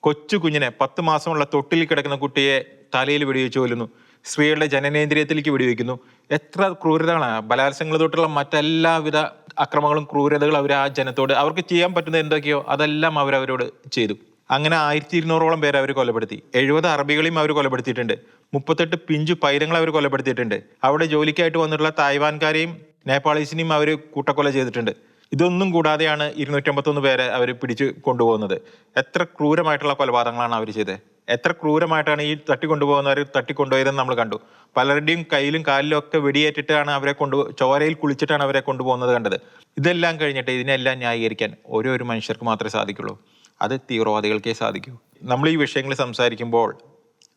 കൊച്ചു കുഞ്ഞിനെ, 10 മാസമുള്ള തൊട്ടിൽ കിടക്കുന്ന കുട്ടിയെ തലയിൽ വെടിവെച്ച് കൊല്ലുന്നു. സ്ത്രീകളുടെ ജനനേന്ദ്രിയത്തിലേക്ക് വെടിവെക്കുന്നു. എത്ര ക്രൂരതകളാണ്! ബലാത്സംഗങ്ങൾ തൊട്ടുള്ള മറ്റെല്ലാവിധ അക്രമങ്ങളും ക്രൂരതകളും അവർ ആ ജനത്തോട്, അവർക്ക് ചെയ്യാൻ പറ്റുന്നത് എന്തൊക്കെയോ അതെല്ലാം അവരവരോട് ചെയ്തു. അങ്ങനെ 1200ഓളം പേരെ അവർ കൊലപ്പെടുത്തി. 70 അറബികളെയും അവർ കൊലപ്പെടുത്തിയിട്ടുണ്ട്. 38 പിഞ്ചു പൈരങ്ങൾ അവർ കൊലപ്പെടുത്തിയിട്ടുണ്ട്. അവിടെ ജോലിക്കായിട്ട് വന്നിട്ടുള്ള തായ്വാൻകാരെയും നേപ്പാളീസിനെയും അവർ കൂട്ടക്കൊല ചെയ്തിട്ടുണ്ട്. ഇതൊന്നും കൂടാതെയാണ് 251 പേരെ അവർ പിടിച്ചു കൊണ്ടുപോകുന്നത്. എത്ര ക്രൂരമായിട്ടുള്ള കൊലപാതകങ്ങളാണ് അവർ ചെയ്തത്! എത്ര ക്രൂരമായിട്ടാണ് ഈ തട്ടിക്കൊണ്ടുപോകുന്നവർ തട്ടിക്കൊണ്ടുപോയതെന്ന് നമ്മൾ കണ്ടു. പലരുടെയും കയ്യിലും കാലിലും ഒക്കെ വെടിയേറ്റിട്ടാണ് അവരെ ചോരയിൽ കുളിച്ചിട്ടാണ് അവരെ കൊണ്ടുപോകുന്നത് കണ്ടത്. ഇതെല്ലാം കഴിഞ്ഞിട്ട് ഇതിനെല്ലാം ന്യായീകരിക്കാൻ ഒരു മനുഷ്യർക്ക് മാത്രമേ സാധിക്കുള്ളൂ. അത് തീവ്രവാദികൾക്കേ സാധിക്കൂ. നമ്മൾ ഈ വിഷയങ്ങൾ സംസാരിക്കുമ്പോൾ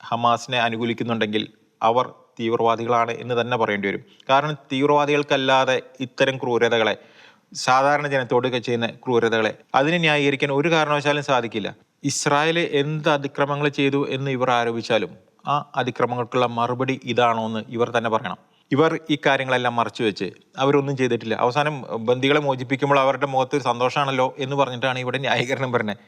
ഹമാസിനെ അനുകൂലിക്കുന്നുണ്ടെങ്കിൽ അവർ തീവ്രവാദികളാണ് എന്ന് തന്നെ പറയേണ്ടി വരും. കാരണം തീവ്രവാദികൾക്കല്ലാതെ ഇത്തരം ക്രൂരതകളെ, സാധാരണ ജനത്തോടൊക്കെ ചെയ്യുന്ന ക്രൂരതകളെ, അതിനെ ന്യായീകരിക്കാൻ ഒരു കാരണവശാലും സാധിക്കില്ല. ഇസ്രായേൽ എന്ത് അതിക്രമങ്ങൾ ചെയ്തു എന്ന് ഇവർ ആരോപിച്ചാലും ആ അതിക്രമങ്ങൾക്കുള്ള മറുപടി ഇതാണോ എന്ന് ഇവർ തന്നെ പറയണം. ഇവർ ഈ കാര്യങ്ങളെല്ലാം മറച്ചു വെച്ച് അവരൊന്നും ചെയ്തിട്ടില്ല. അവസാനം ബന്ദികളെ മോചിപ്പിക്കുമ്പോൾ അവരുടെ മുഖത്ത് സന്തോഷമാണല്ലോ എന്ന് പറഞ്ഞിട്ടാണ് ഇവിടെ ന്യായീകരണം പറഞ്ഞത്.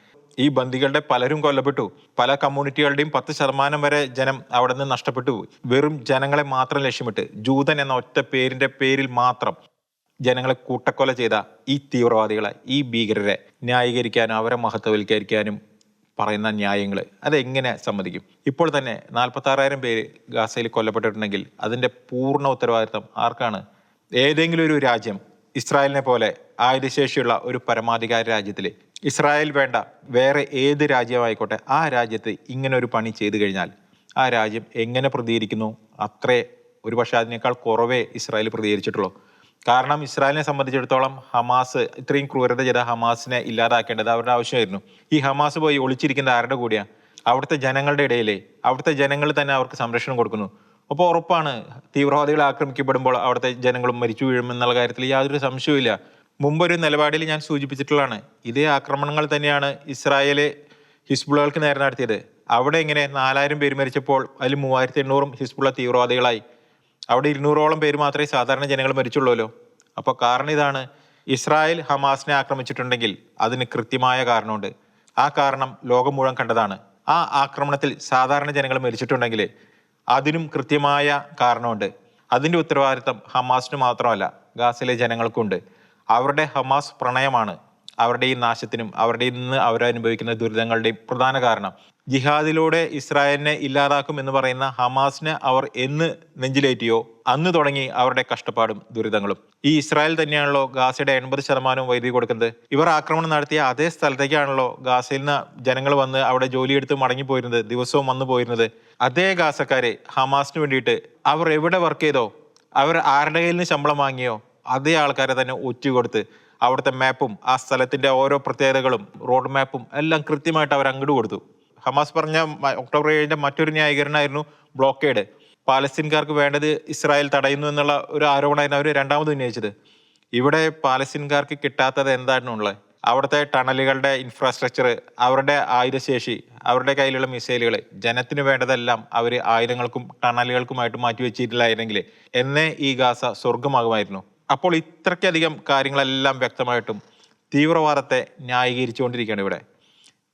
ഈ ബന്ദികളുടെ പലരും കൊല്ലപ്പെട്ടു. പല കമ്മ്യൂണിറ്റികളുടെയും 10% വരെ ജനം അവിടെ നിന്ന് നഷ്ടപ്പെട്ടു പോയി. വെറും ജനങ്ങളെ മാത്രം ലക്ഷ്യമിട്ട്, ജൂതൻ എന്ന ഒറ്റ പേരിൽ മാത്രം ജനങ്ങളെ കൂട്ടക്കൊല ചെയ്ത ഈ തീവ്രവാദികളെ, ഈ ഭീകരരെ ന്യായീകരിക്കാനും അവരെ മഹത്വവൽക്കരിക്കാനും പറയുന്ന ന്യായങ്ങൾ അതെങ്ങനെ സമ്മതിക്കും? ഇപ്പോൾ തന്നെ 46,000 പേര് ഗാസയിൽ കൊല്ലപ്പെട്ടിട്ടുണ്ടെങ്കിൽ അതിൻ്റെ പൂർണ്ണ ഉത്തരവാദിത്തം ആർക്കാണ്? ഏതെങ്കിലും ഒരു രാജ്യം ഇസ്രായേലിനെ പോലെ ആയുധശേഷിയുള്ള ഒരു പരമാധികാര രാജ്യത്തിൽ, ഇസ്രായേൽ വേണ്ട വേറെ ഏത് രാജ്യമായിക്കോട്ടെ, ആ രാജ്യത്ത് ഇങ്ങനെ ഒരു പണി ചെയ്തു കഴിഞ്ഞാൽ ആ രാജ്യം എങ്ങനെ പ്രതികരിക്കുന്നു? അത്രേ, ഒരു പക്ഷേ അതിനേക്കാൾ കുറവേ ഇസ്രായേൽ പ്രതികരിച്ചിട്ടുള്ളൂ. കാരണം ഇസ്രായേലിനെ സംബന്ധിച്ചിടത്തോളം ഹമാസ്, ഇത്രയും ക്രൂരത ചെയ്ത ഹമാസിനെ ഇല്ലാതാക്കേണ്ടത് അവരുടെ ആവശ്യമായിരുന്നു. ഈ ഹമാസ് പോയി ഒളിച്ചിരിക്കുന്ന ആരുടെ കൂടിയാ? അവിടുത്തെ ജനങ്ങളുടെ ഇടയിലെ. അവിടുത്തെ ജനങ്ങൾ തന്നെ അവർക്ക് സംരക്ഷണം കൊടുക്കുന്നു. അപ്പോൾ ഉറപ്പാണ് തീവ്രവാദികൾ ആക്രമിക്കപ്പെടുമ്പോൾ അവിടുത്തെ ജനങ്ങളും മരിച്ചു വീഴുമെന്നുള്ള കാര്യത്തിൽ യാതൊരു സംശയവുമില്ല. മുമ്പൊരു നിലപാടിൽ ഞാൻ സൂചിപ്പിച്ചിട്ടുള്ളതാണ്. ഇതേ ആക്രമണങ്ങൾ തന്നെയാണ് ഇസ്രായേല് ഹിസ്ബുള്ളകൾക്ക് നേരെ നടത്തിയത്. അവിടെ ഇങ്ങനെ 4000 പേര് മരിച്ചപ്പോൾ അതിൽ 3800 ഹിസ്ബുള്ള തീവ്രവാദികളായി. അവിടെ 200ഓളം പേര് മാത്രമേ സാധാരണ ജനങ്ങൾ മരിച്ചുള്ളൂല്ലോ. അപ്പോൾ കാരണം ഇതാണ്, ഇസ്രായേൽ ഹമാസിനെ ആക്രമിച്ചിട്ടുണ്ടെങ്കിൽ അതിന് കൃത്യമായ കാരണമുണ്ട്. ആ കാരണം ലോകം മുഴുവൻ കണ്ടതാണ്. ആ ആക്രമണത്തിൽ സാധാരണ ജനങ്ങൾ മരിച്ചിട്ടുണ്ടെങ്കിൽ അതിനും കൃത്യമായ കാരണമുണ്ട്. അതിൻ്റെ ഉത്തരവാദിത്തം ഹമാസിന് മാത്രമല്ല, ഗാസയിലെ ജനങ്ങൾക്കുണ്ട്. അവരുടെ ഹമാസ് പ്രണയമാണ് അവരുടെ ഈ നാശത്തിനും അവരുടെ ഇന്ന് അവരനുഭവിക്കുന്ന ദുരിതങ്ങളുടെയും പ്രധാന കാരണം. ജിഹാദിലൂടെ ഇസ്രായേലിനെ ഇല്ലാതാക്കും എന്ന് പറയുന്ന ഹമാസിനെ അവർ എന്ന് നെഞ്ചിലേറ്റിയോ അന്ന് തുടങ്ങി അവരുടെ കഷ്ടപ്പാടും ദുരിതങ്ങളും. ഈ ഇസ്രായേൽ തന്നെയാണല്ലോ ഗാസയുടെ 80% വൈദ്യുതി കൊടുക്കുന്നത്. ഇവർ ആക്രമണം നടത്തിയ അതേ സ്ഥലത്തേക്കാണല്ലോ ഗാസയിൽ നിന്ന് ജനങ്ങൾ വന്ന് അവിടെ ജോലിയെടുത്ത് മടങ്ങിപ്പോയിരുന്നത്, ദിവസവും വന്നു പോയിരുന്നത്. അതേ ഗാസക്കാരെ ഹമാസിന് വേണ്ടിയിട്ട് അവർ എവിടെ വർക്ക് ചെയ്തോ, അവർ ആരുടെ കയ്യിൽ നിന്ന് ശമ്പളം വാങ്ങിയോ, അതേ ആൾക്കാരെ തന്നെ ഒറ്റുകൊടുത്ത് അവിടുത്തെ മാപ്പും ആ സ്ഥലത്തിന്റെ ഓരോ പ്രത്യേകതകളും റോഡ് മാപ്പും എല്ലാം കൃത്യമായിട്ട് അവർ അങ്ങോട്ട് കൊടുത്തു. ഹമാസ് പറഞ്ഞ ഒക്ടോബർ 7 മറ്റൊരു ന്യായീകരണമായിരുന്നു ബ്ലോക്കേഡ്. പാലസ്തീൻകാർക്ക് വേണ്ടത് ഇസ്രായേൽ തടയുന്നു എന്നുള്ള ഒരു ആരോപണമായിരുന്നു അവർ രണ്ടാമത് ഉന്നയിച്ചത്. ഇവിടെ പാലസ്തീൻകാർക്ക് കിട്ടാത്തത് എന്താണുള്ളത്? അവിടുത്തെ ടണലുകളുടെ ഇൻഫ്രാസ്ട്രക്ചർ, അവരുടെ ആയുധശേഷി, അവരുടെ കയ്യിലുള്ള മിസൈലുകൾ, ജനത്തിന് വേണ്ടതെല്ലാം അവർ ആയുധങ്ങൾക്കും ടണലുകൾക്കുമായിട്ട് മാറ്റിവെച്ചിട്ടില്ലായിരുന്നെങ്കിൽ എന്നേ ഈ ഗാസ സ്വർഗമാകുമായിരുന്നു. അപ്പോൾ ഇത്രയ്ക്കധികം കാര്യങ്ങളെല്ലാം വ്യക്തമായിട്ടും തീവ്രവാദത്തെ ന്യായീകരിച്ചുകൊണ്ടിരിക്കുകയാണ്. ഇവിടെ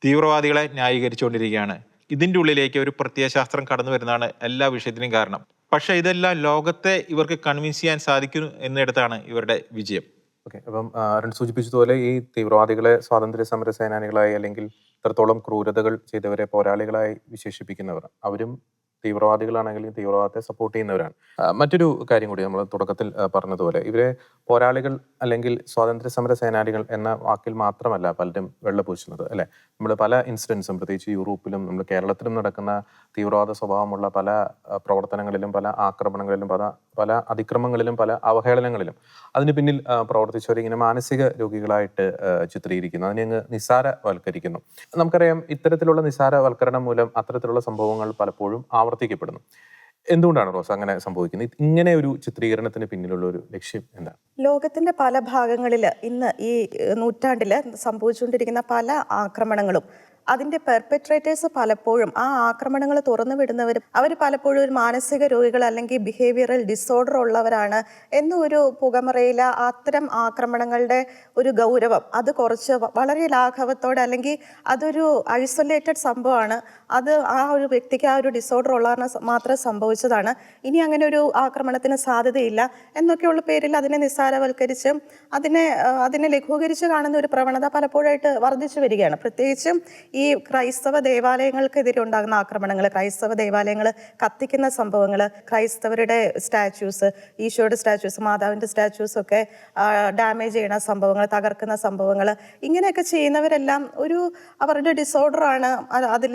തീവ്രവാദികളെ ന്യായീകരിച്ചുകൊണ്ടിരിക്കുകയാണ്. ഇതിൻ്റെ ഉള്ളിലേക്ക് ഒരു പ്രത്യയശാസ്ത്രം കടന്നു വരുന്നതാണ് എല്ലാ വിഷയത്തിനും കാരണം. പക്ഷെ ഇതെല്ലാം ലോകത്തെ ഇവർക്ക് കൺവിൻസ് ചെയ്യാൻ സാധിക്കുന്നു എന്നിടത്താണ് ഇവരുടെ വിജയം. ഓക്കെ, അപ്പം അരുൺ സൂചിപ്പിച്ചതുപോലെ ഈ തീവ്രവാദികളെ സ്വാതന്ത്ര്യ സമര സേനാനികളായി അല്ലെങ്കിൽ ഇത്രത്തോളം ക്രൂരതകൾ ചെയ്തവരെ പോരാളികളായി വിശേഷിപ്പിക്കുന്നവർ അവരും തീവ്രവാദികളാണെങ്കിലും തീവ്രവാദത്തെ സപ്പോർട്ട് ചെയ്യുന്നവരാണ്. മറ്റൊരു കാര്യം കൂടി നമ്മൾ തുടക്കത്തിൽ പറഞ്ഞതുപോലെ ഇവരെ പോരാളികൾ അല്ലെങ്കിൽ സ്വാതന്ത്ര്യ സമര സേനാനികൾ എന്ന വാക്കിൽ മാത്രമല്ല പലരും വെള്ളപൂശുന്നത്, അല്ലെ? നമ്മൾ പല ഇൻസിഡൻസും പ്രത്യേകിച്ച് യൂറോപ്പിലും നമ്മൾ കേരളത്തിലും നടക്കുന്ന തീവ്രവാദ സ്വഭാവമുള്ള പല പ്രവർത്തനങ്ങളിലും പല ആക്രമണങ്ങളിലും പല അതിക്രമങ്ങളിലും പല അവഹേളനങ്ങളിലും അതിന് പിന്നിൽ പ്രവർത്തിച്ചവരെ ഇങ്ങനെ മാനസിക രോഗികളായിട്ട് ചിത്രീകരിക്കുന്നു, അതിനെ അങ്ങ് നിസ്സാരവൽക്കരിക്കുന്നു. നമുക്കറിയാം ഇത്തരത്തിലുള്ള നിസ്സാരവൽക്കരണം മൂലം അത്തരത്തിലുള്ള സംഭവങ്ങൾ പലപ്പോഴും ആവർത്തിക്കപ്പെടുന്നു. എന്തുകൊണ്ടാണ് റോസ് അങ്ങനെ സംഭവിക്കുന്നത്? ഇങ്ങനെ ഒരു ചിത്രീകരണത്തിന് പിന്നിലുള്ള ഒരു ലക്ഷ്യം എന്താണ്? ലോകത്തിന്റെ പല ഭാഗങ്ങളിൽ ഇന്ന് ഈ നൂറ്റാണ്ടിൽ സംഭവിച്ചുകൊണ്ടിരിക്കുന്ന പല ആക്രമണങ്ങളും അതിന്റെ പെർപെട്രേറ്റേഴ്സ് പലപ്പോഴും ആ ആക്രമണങ്ങൾ തുറന്നു വിടുന്നവരും അവർ പലപ്പോഴും ഒരു മാനസിക രോഗികൾ അല്ലെങ്കിൽ ബിഹേവിയറൽ ഡിസോർഡർ ഉള്ളവരാണ് എന്നൊരു പുകമറയിൽ അത്തരം ആക്രമണങ്ങളുടെ ഒരു ഗൗരവം അത് കുറച്ച് വളരെ ലാഘവത്തോടെ അല്ലെങ്കിൽ അതൊരു ഐസൊലേറ്റഡ് സംഭവമാണ്, അത് ആ ഒരു വ്യക്തിക്ക് ആ ഒരു ഡിസോർഡർ ഉള്ളവർ മാത്രം സംഭവിച്ചതാണ്, ഇനി അങ്ങനെ ഒരു ആക്രമണത്തിന് സാധ്യതയില്ല എന്നൊക്കെയുള്ള പേരിൽ അതിനെ നിസ്സാരവൽക്കരിച്ച് അതിനെ ലഘൂകരിച്ച് കാണുന്ന ഒരു പ്രവണത പലപ്പോഴായിട്ട് വർദ്ധിച്ചു വരികയാണ്. പ്രത്യേകിച്ചും ഈ ക്രൈസ്തവ ദേവാലയങ്ങൾക്കെതിരെ ഉണ്ടാകുന്ന ആക്രമണങ്ങൾ, ക്രൈസ്തവ ദേവാലയങ്ങൾ കത്തിക്കുന്ന സംഭവങ്ങൾ, ക്രൈസ്തവരുടെ സ്റ്റാച്യൂസ്, ഈശോയുടെ സ്റ്റാച്യൂസ്, മാതാവിൻ്റെ സ്റ്റാച്യൂസ് ഒക്കെ ഡാമേജ് ചെയ്യുന്ന സംഭവങ്ങൾ, തകർക്കുന്ന സംഭവങ്ങൾ, ഇങ്ങനെയൊക്കെ ചെയ്യുന്നവരെല്ലാം അവരുടെ ഡിസോർഡറാണ്, അതിൽ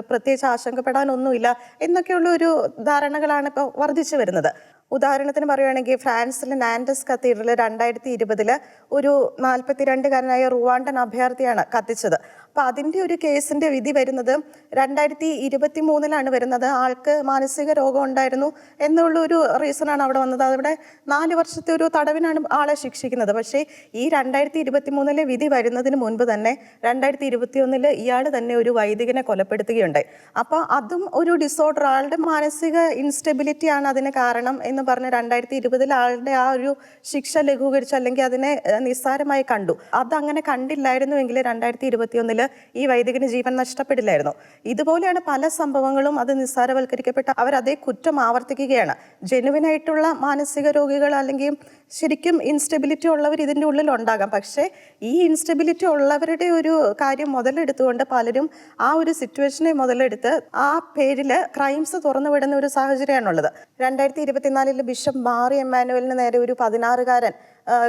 പ്രത്യേകിച്ച് ആശങ്കപ്പെടാനൊന്നുമില്ല എന്നൊക്കെയുള്ള ഒരു ധാരണകളാണ് ഇപ്പോൾ വർദ്ധിച്ചു വരുന്നത്. ഉദാഹരണത്തിന് പറയുകയാണെങ്കിൽ ഫ്രാൻസിലെ നാൻഡസ് കത്തീഡ്രൽ 2020 ഒരു 42-കാരനായ റുവാണ്ടൻ അഭയാർത്ഥിയാണ് കത്തിച്ചത്. അപ്പോൾ അതിൻ്റെ ഒരു കേസിൻ്റെ വിധി വരുന്നത് 2023 വരുന്നത്. ആൾക്ക് മാനസിക രോഗം ഉണ്ടായിരുന്നു എന്നുള്ള ഒരു റീസണാണ് അവിടെ വന്നത്. അവിടെ 4 വർഷത്തെ ഒരു തടവിനാണ് ആളെ ശിക്ഷിക്കുന്നത്. പക്ഷേ ഈ 2023 വിധി വരുന്നതിന് മുൻപ് തന്നെ 2021 ഇയാൾ തന്നെ ഒരു വൈദികനെ കൊലപ്പെടുത്തുകയുണ്ടായി. അപ്പോൾ അതും ഒരു ഡിസോർഡർ, ആളുടെ മാനസിക ഇൻസ്റ്റെബിലിറ്റിയാണ് അതിന് കാരണം എന്ന് പറഞ്ഞ് 2020 ആളുടെ ആ ഒരു ശിക്ഷ ലഘൂകരിച്ച് അല്ലെങ്കിൽ അതിനെ നിസ്സാരമായി കണ്ടു. അതങ്ങനെ കണ്ടില്ലായിരുന്നുവെങ്കിൽ 2021 ഈ വൈദികന് ജീവൻ നഷ്ടപ്പെടില്ലായിരുന്നു. ഇതുപോലെയാണ് പല സംഭവങ്ങളും, അത് നിസ്സാരവൽക്കരിക്കപ്പെട്ട അവർ അതേ കുറ്റം ആവർത്തിക്കുകയാണ്. ജെനുവിനായിട്ടുള്ള മാനസിക രോഗികൾ അല്ലെങ്കിൽ ശരിക്കും ഇൻസ്റ്റെബിലിറ്റി ഉള്ളവർ ഇതിൻ്റെ ഉള്ളിൽ ഉണ്ടാകാം. പക്ഷേ ഈ ഇൻസ്റ്റെബിലിറ്റി ഉള്ളവരുടെ ഒരു കാര്യം മുതലെടുത്തുകൊണ്ട് പലരും ആ ഒരു സിറ്റുവേഷനെ മുതലെടുത്ത് ആ പേരിൽ ക്രൈംസ് തുറന്നു വിടുന്ന ഒരു സാഹചര്യമാണുള്ളത്. 2024 ബിഷപ്പ് മാറി എമ്മാനുവലിന് നേരെ ഒരു 16-കാരൻ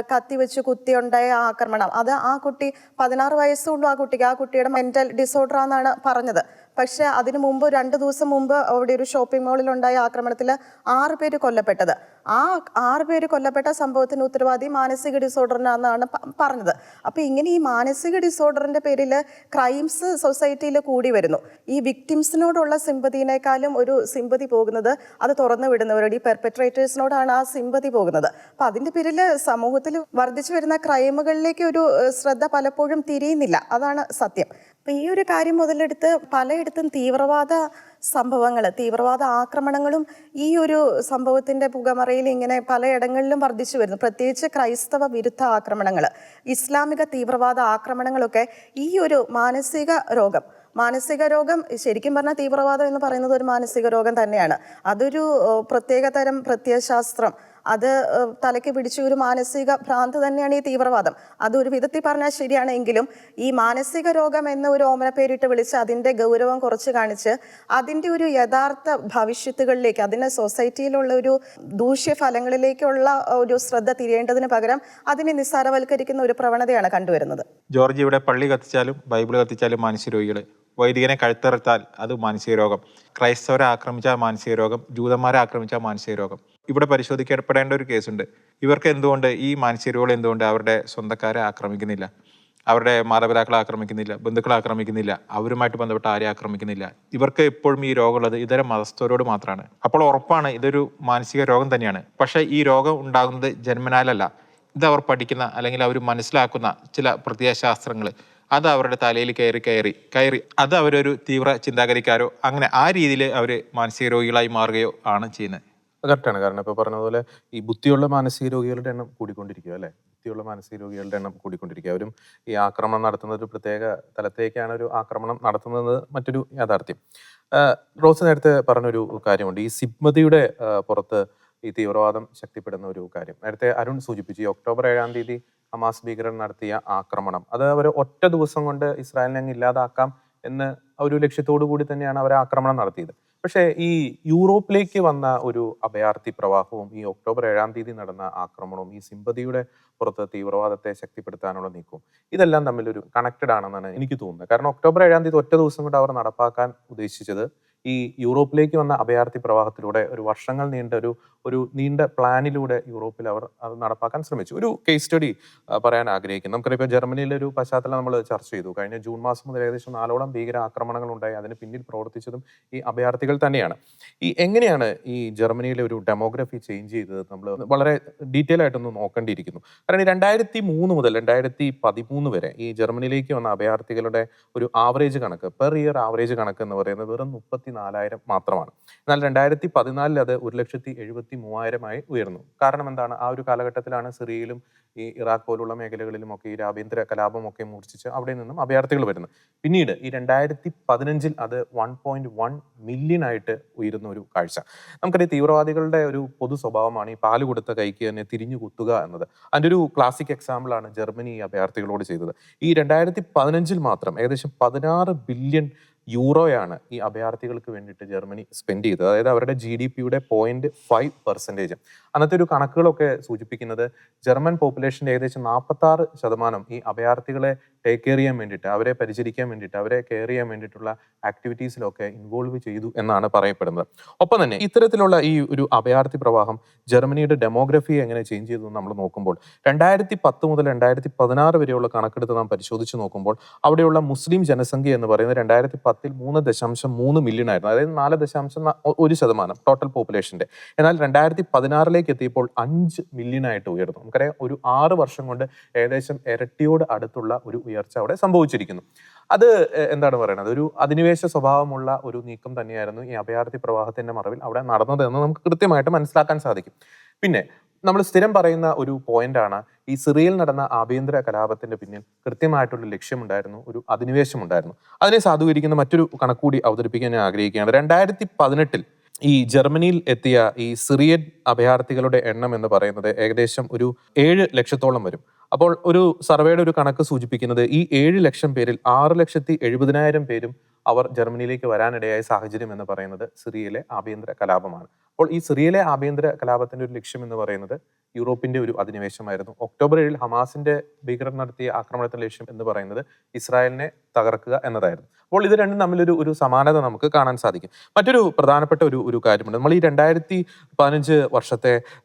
കത്തിവെച്ച് കുത്തിയുണ്ടായ ആക്രമണം, അത് ആ കുട്ടി 16 വയസ്സുള്ളൂ, ആ കുട്ടിയുടെ മെന്റൽ ഡിസോർഡർ ആണെന്നാണ് പറഞ്ഞത്. പക്ഷെ അതിനു മുമ്പ് 2 ദിവസം മുമ്പ് അവിടെ ഒരു ഷോപ്പിംഗ് മോളിലുണ്ടായ ആക്രമണത്തിൽ 6 പേര് കൊല്ലപ്പെട്ടത്. ആ 6 പേര് കൊല്ലപ്പെട്ട സംഭവത്തിന് ഉത്തരവാദി മാനസിക ഡിസോർഡറിനാണെന്നാണ് പറഞ്ഞത്. അപ്പോൾ ഇങ്ങനെ ഈ മാനസിക ഡിസോർഡറിന്റെ പേരിൽ ക്രൈംസ് സൊസൈറ്റിയിൽ കൂടി വരുന്നു. ഈ വിക്ടിംസിനോടുള്ള സിമ്പതിനേക്കാളും ഒരു സിമ്പതി പോകുന്നത് അത് തുറന്നു വിടുന്നവരോട്, ഈ പെർപെട്രേറ്റേഴ്സിനോടാണ് ആ സിമ്പതി പോകുന്നത്. അപ്പം അതിൻ്റെ പേരിൽ സമൂഹത്തിൽ വർദ്ധിച്ചു വരുന്ന ക്രൈമുകളിലേക്ക് ഒരു ശ്രദ്ധ പലപ്പോഴും തിരിയുന്നില്ല, അതാണ് സത്യം. അപ്പം ഈ ഒരു കാര്യം മുതലെടുത്ത് പലയിടത്തും തീവ്രവാദ സംഭവങ്ങൾ, തീവ്രവാദ ആക്രമണങ്ങളും ഈ ഒരു സംഭവത്തിൻ്റെ പുകമറയിൽ ഇങ്ങനെ പലയിടങ്ങളിലും വർദ്ധിച്ചു വരുന്നു. പ്രത്യേകിച്ച് ക്രൈസ്തവ വിരുദ്ധ ആക്രമണങ്ങൾ, ഇസ്ലാമിക തീവ്രവാദ ആക്രമണങ്ങളൊക്കെ ഈ ഒരു മാനസിക രോഗം, മാനസിക രോഗം ശരിക്കും പറഞ്ഞാൽ തീവ്രവാദം എന്ന് പറയുന്നത് ഒരു മാനസിക രോഗം തന്നെയാണ്. അതൊരു പ്രത്യേക തരം പ്രത്യയശാസ്ത്രം, അത് തലയ്ക്ക് പിടിച്ച ഒരു മാനസിക ഭ്രാന്ത് തന്നെയാണ് ഈ തീവ്രവാദം. അതൊരു വിധത്തിൽ പറഞ്ഞാൽ ശരിയാണെങ്കിലും ഈ മാനസിക രോഗം എന്ന ഒരു ഓമന പേരിട്ട് വിളിച്ച് അതിൻ്റെ ഗൗരവം കുറച്ച് കാണിച്ച് അതിൻ്റെ ഒരു യഥാർത്ഥ ഭവിഷ്യത്തുകളിലേക്ക്, അതിന് സൊസൈറ്റിയിലുള്ള ഒരു ദൂഷ്യഫലങ്ങളിലേക്കുള്ള ഒരു ശ്രദ്ധ തിരിയേണ്ടതിന് പകരം അതിനെ നിസ്സാരവൽക്കരിക്കുന്ന ഒരു പ്രവണതയാണ് കണ്ടുവരുന്നത്. ജോർജ്, ഇവിടെ പള്ളി കത്തിച്ചാലും ബൈബിൾ കത്തിച്ചാലും മാനസിക രോഗികൾ, വൈദികനെ കഴുത്തറുത്താൽ അത് മാനസിക രോഗം, ക്രൈസ്തവരെ ആക്രമിച്ചാൽ മാനസിക രോഗം, ജൂതന്മാരെ ആക്രമിച്ചാൽ മാനസിക രോഗം. ഇവിടെ പരിശോധിക്കപ്പെടേണ്ട ഒരു കേസുണ്ട്. ഇവർക്ക് എന്തുകൊണ്ട് ഈ മാനസിക രോഗികൾ എന്തുകൊണ്ട് അവരുടെ സ്വന്തക്കാരെ ആക്രമിക്കുന്നില്ല, അവരുടെ മാതാപിതാക്കളെ ആക്രമിക്കുന്നില്ല, ബന്ധുക്കളെ ആക്രമിക്കുന്നില്ല, അവരുമായിട്ട് ബന്ധപ്പെട്ട ആരെ ആക്രമിക്കുന്നില്ല? ഇവർക്ക് എപ്പോഴും ഈ രോഗമുള്ളത് ഇതര മതസ്ഥരോട് മാത്രമാണ്. അപ്പോൾ ഉറപ്പാണ് ഇതൊരു മാനസിക രോഗം തന്നെയാണ്. പക്ഷേ ഈ രോഗം ഉണ്ടാകുന്നത് ജന്മനാലല്ല. ഇത് അവർ പഠിക്കുന്ന അല്ലെങ്കിൽ അവർ മനസ്സിലാക്കുന്ന ചില പ്രത്യയശാസ്ത്രങ്ങൾ, അത് അവരുടെ തലയിൽ കയറി അത് അവരൊരു തീവ്ര ചിന്താഗതിക്കാരോ അങ്ങനെ ആ രീതിയിൽ അവർ മാനസിക രോഗികളായി മാറുകയോ ആണ് ചെയ്യുന്നത്. കറക്റ്റാണ്. കാരണം ഇപ്പോൾ പറഞ്ഞതുപോലെ ഈ ബുദ്ധിയുള്ള മാനസിക രോഗികളുടെ എണ്ണം കൂടിക്കൊണ്ടിരിക്കുക, അല്ലേ? ബുദ്ധിയുള്ള മാനസിക രോഗികളുടെ എണ്ണം കൂടിക്കൊണ്ടിരിക്കുക. അവരും ഈ ആക്രമണം നടത്തുന്നത് ഒരു പ്രത്യേക തലത്തേക്കാണ് ഒരു ആക്രമണം നടത്തുന്നത് മറ്റൊരു യാഥാർത്ഥ്യം. റോസ് നേരത്തെ പറഞ്ഞൊരു കാര്യമുണ്ട്, ഈ സിബ്മതിയുടെ പുറത്ത് ഈ തീവ്രവാദം ശക്തിപ്പെടുന്ന ഒരു കാര്യം. നേരത്തെ അരുൺ സൂചിപ്പിച്ചു, ഈ ഒക്ടോബർ 7-ാം തീയതി ഹമാസ് ഭീകരർ നടത്തിയ ആക്രമണം, അത് അവർ ഒറ്റ ദിവസം കൊണ്ട് ഇസ്രായേലിനെ അങ്ങ് ഇല്ലാതാക്കാം എന്ന ഒരു ലക്ഷ്യത്തോടു കൂടി തന്നെയാണ് അവർ ആക്രമണം നടത്തിയത്. പക്ഷേ ഈ യൂറോപ്പിലേക്ക് വന്ന ഒരു അഭയാർത്ഥി പ്രവാഹവും ഈ ഒക്ടോബർ 7-ാം തീയതി നടന്ന ആക്രമണവും ഈ സിമ്പതിയുടെ പുറത്ത് തീവ്രവാദത്തെ ശക്തിപ്പെടുത്താനുള്ള നീക്കവും ഇതെല്ലാം തമ്മിലൊരു കണക്റ്റഡ് ആണെന്നാണ് എനിക്ക് തോന്നുന്നത്. കാരണം ഒക്ടോബർ 7-ാം തീയതി ഒറ്റ ദിവസം കൊണ്ട് അവർ നടപ്പാക്കാൻ ഉദ്ദേശിച്ചത് ഈ യൂറോപ്പിലേക്ക് വന്ന അഭയാർത്ഥി പ്രവാഹത്തിലൂടെ ഒരു വർഷങ്ങൾ നീണ്ട ഒരു നീണ്ട പ്ലാനിലൂടെ യൂറോപ്പിൽ അവർ അത് നടപ്പാക്കാൻ ശ്രമിച്ചു. ഒരു കേസ് സ്റ്റഡി പറയാൻ ആഗ്രഹിക്കുന്നു. നമുക്കറിയാം, ഇപ്പോൾ ജർമ്മനിയിലെ ഒരു പശ്ചാത്തലം നമ്മൾ ചർച്ച ചെയ്തു. കഴിഞ്ഞ ജൂൺ മാസം മുതൽ ഏകദേശം 4ഓളം ഭീകര ആക്രമണങ്ങൾ ഉണ്ടായി. അതിന് പിന്നിൽ പ്രവർത്തിച്ചതും ഈ അഭയാർത്ഥികൾ തന്നെയാണ്. എങ്ങനെയാണ് ഈ ജർമ്മനിയിലെ ഒരു ഡെമോഗ്രഫി ചേഞ്ച് ചെയ്തത് നമ്മൾ വളരെ ഡീറ്റെയിൽ ആയിട്ടൊന്ന് നോക്കേണ്ടിയിരിക്കുന്നു. കാരണം 2003 മുതൽ 2013 വരെ ഈ ജർമ്മനിയിലേക്ക് വന്ന അഭയാർത്ഥികളുടെ ഒരു ആവറേജ് കണക്ക്, പെർ ഇയർ ആവറേജ് കണക്ക് എന്ന് പറയുന്നത് വെറും 34,000 മാത്രമാണ്. എന്നാൽ 2014 അത് 1,73,000 ഉയർന്നു. കാരണം എന്താണ്? ആ ഒരു കാലഘട്ടത്തിലാണ് സിറിയയിലും ഈ ഇറാഖ് പോലുള്ള മേഖലകളിലും ഒക്കെ ഈ ആഭ്യന്തര കലാപമൊക്കെ മൂർച്ഛിച്ച് അവിടെ നിന്നും അഭയാർത്ഥികൾ വരുന്നത്. പിന്നീട് ഈ 2015 അത് 1.1 മില്യൺ ആയിട്ട് ഉയരുന്ന ഒരു കാഴ്ച. നമുക്കറിയാം, തീവ്രവാദികളുടെ ഒരു പൊതു സ്വഭാവമാണ് ഈ പാല് കൊടുത്ത കൈക്ക് തന്നെ തിരിഞ്ഞു കുത്തുക എന്നത്. അതിൻ്റെ ഒരു ക്ലാസിക് എക്സാമ്പിളാണ് ജർമ്മനി ഈ അഭയാർത്ഥികളോട് ചെയ്തത്. ഈ 2015 മാത്രം ഏകദേശം 16 ബില്യൺ യൂറോയാണ് ഈ അഭയാർത്ഥികൾക്ക് വേണ്ടിയിട്ട് ജർമ്മനി സ്പെൻഡ് ചെയ്തത്. അതായത് അവരുടെ GDP-യുടെ 0.5%. അന്നത്തെ ഒരു കണക്കുകളൊക്കെ സൂചിപ്പിക്കുന്നത് ജർമ്മൻ പോപ്പുലേഷൻ്റെ ഏകദേശം 46% ഈ അഭയാർത്ഥികളെ ടേക്ക് കെയർ ചെയ്യാൻ വേണ്ടിയിട്ട്, അവരെ പരിചരിക്കാൻ വേണ്ടിയിട്ട്, അവരെ കെയർ ചെയ്യാൻ വേണ്ടിയിട്ടുള്ള ആക്ടിവിറ്റീസിലൊക്കെ ഇൻവോൾവ് ചെയ്തു എന്നാണ് പറയപ്പെടുന്നത്. ഒപ്പം തന്നെ ഇത്തരത്തിലുള്ള ഈ ഒരു അഭയാർത്ഥി പ്രവാഹം ജർമ്മനിയുടെ ഡെമോഗ്രഫിയെ എങ്ങനെ ചേഞ്ച് ചെയ്തു നമ്മൾ നോക്കുമ്പോൾ 2010 മുതൽ 2016 വരെയുള്ള കണക്കെടുത്ത് നാം പരിശോധിച്ച് നോക്കുമ്പോൾ അവിടെയുള്ള മുസ്ലിം ജനസംഖ്യ എന്ന് പറയുന്നത് 2010 3.3 മില്യൺ ആയിരുന്നു. അതായത് 4.1% ടോട്ടൽ പോപ്പുലേഷന്റെ. എന്നാൽ 2016 എത്തിയപ്പോൾ 5 മില്യൺ ആയിട്ട് ഉയർന്നു. നമുക്കറിയാം, ഒരു 6 വർഷം കൊണ്ട് ഏകദേശം ഇരട്ടിയോട് അടുത്തുള്ള ഒരു ഉയർച്ച അവിടെ സംഭവിച്ചിരിക്കുന്നു. അത് എന്താണ് പറയുന്നത്, ഒരു അധിനിവേശ സ്വഭാവമുള്ള ഒരു നീക്കം തന്നെയായിരുന്നു ഈ അഭയാർത്ഥി പ്രവാഹത്തിന്റെ മറവിൽ അവിടെ നടന്നത് എന്ന് നമുക്ക് കൃത്യമായിട്ട് മനസ്സിലാക്കാൻ സാധിക്കും. പിന്നെ നമ്മൾ സ്ഥിരം പറയുന്ന ഒരു പോയിന്റാണ്, ഈ സിറിയയിൽ നടന്ന ആഭ്യന്തര കലാപത്തിന്റെ പിന്നിൽ കൃത്യമായിട്ടുള്ള ലക്ഷ്യമുണ്ടായിരുന്നു, ഒരു അധിനിവേശമുണ്ടായിരുന്നു. അതിനെ സാധൂകരിക്കുന്ന മറ്റൊരു കണക്കൂടി അവതരിപ്പിക്കാൻ ഞാൻ ആഗ്രഹിക്കുകയാണ്. 2018 ഈ ജർമ്മനിയിൽ എത്തിയ ഈ സിറിയൻ അഭയാർത്ഥികളുടെ എണ്ണം എന്ന് പറയുന്നത് ഏകദേശം ഒരു 7 ലക്ഷത്തോളം വരും. അപ്പോൾ ഒരു സർവേയുടെ ഒരു കണക്ക് സൂചിപ്പിക്കുന്നത് ഈ 7 ലക്ഷം പേരിൽ 6,70,000 പേരും അവർ ജർമ്മനിയിലേക്ക് വരാനിടയായ സാഹചര്യം എന്ന് പറയുന്നത് സിറിയയിലെ ആഭ്യന്തര കലാപമാണ്. അപ്പോൾ ഈ സിറിയയിലെ ആഭ്യന്തര കലാപത്തിന്റെ ഒരു ലക്ഷ്യം എന്ന് പറയുന്നത് യൂറോപ്പിന്റെ ഒരു അധിനിവേശമായിരുന്നു. ഒക്ടോബർ 7 ഹമാസിന്റെ ഭീകരർ നടത്തിയ ആക്രമണത്തിന്റെ ലക്ഷ്യം എന്ന് പറയുന്നത് ഇസ്രായേലിനെ തകർക്കുക എന്നതായിരുന്നു. അപ്പോൾ ഇത് രണ്ടും തമ്മിലൊരു സമാനത നമുക്ക് കാണാൻ സാധിക്കും. മറ്റൊരു പ്രധാനപ്പെട്ട ഒരു കാര്യമുണ്ട്. നമ്മൾ ഈ 2015 വർഷത്തെ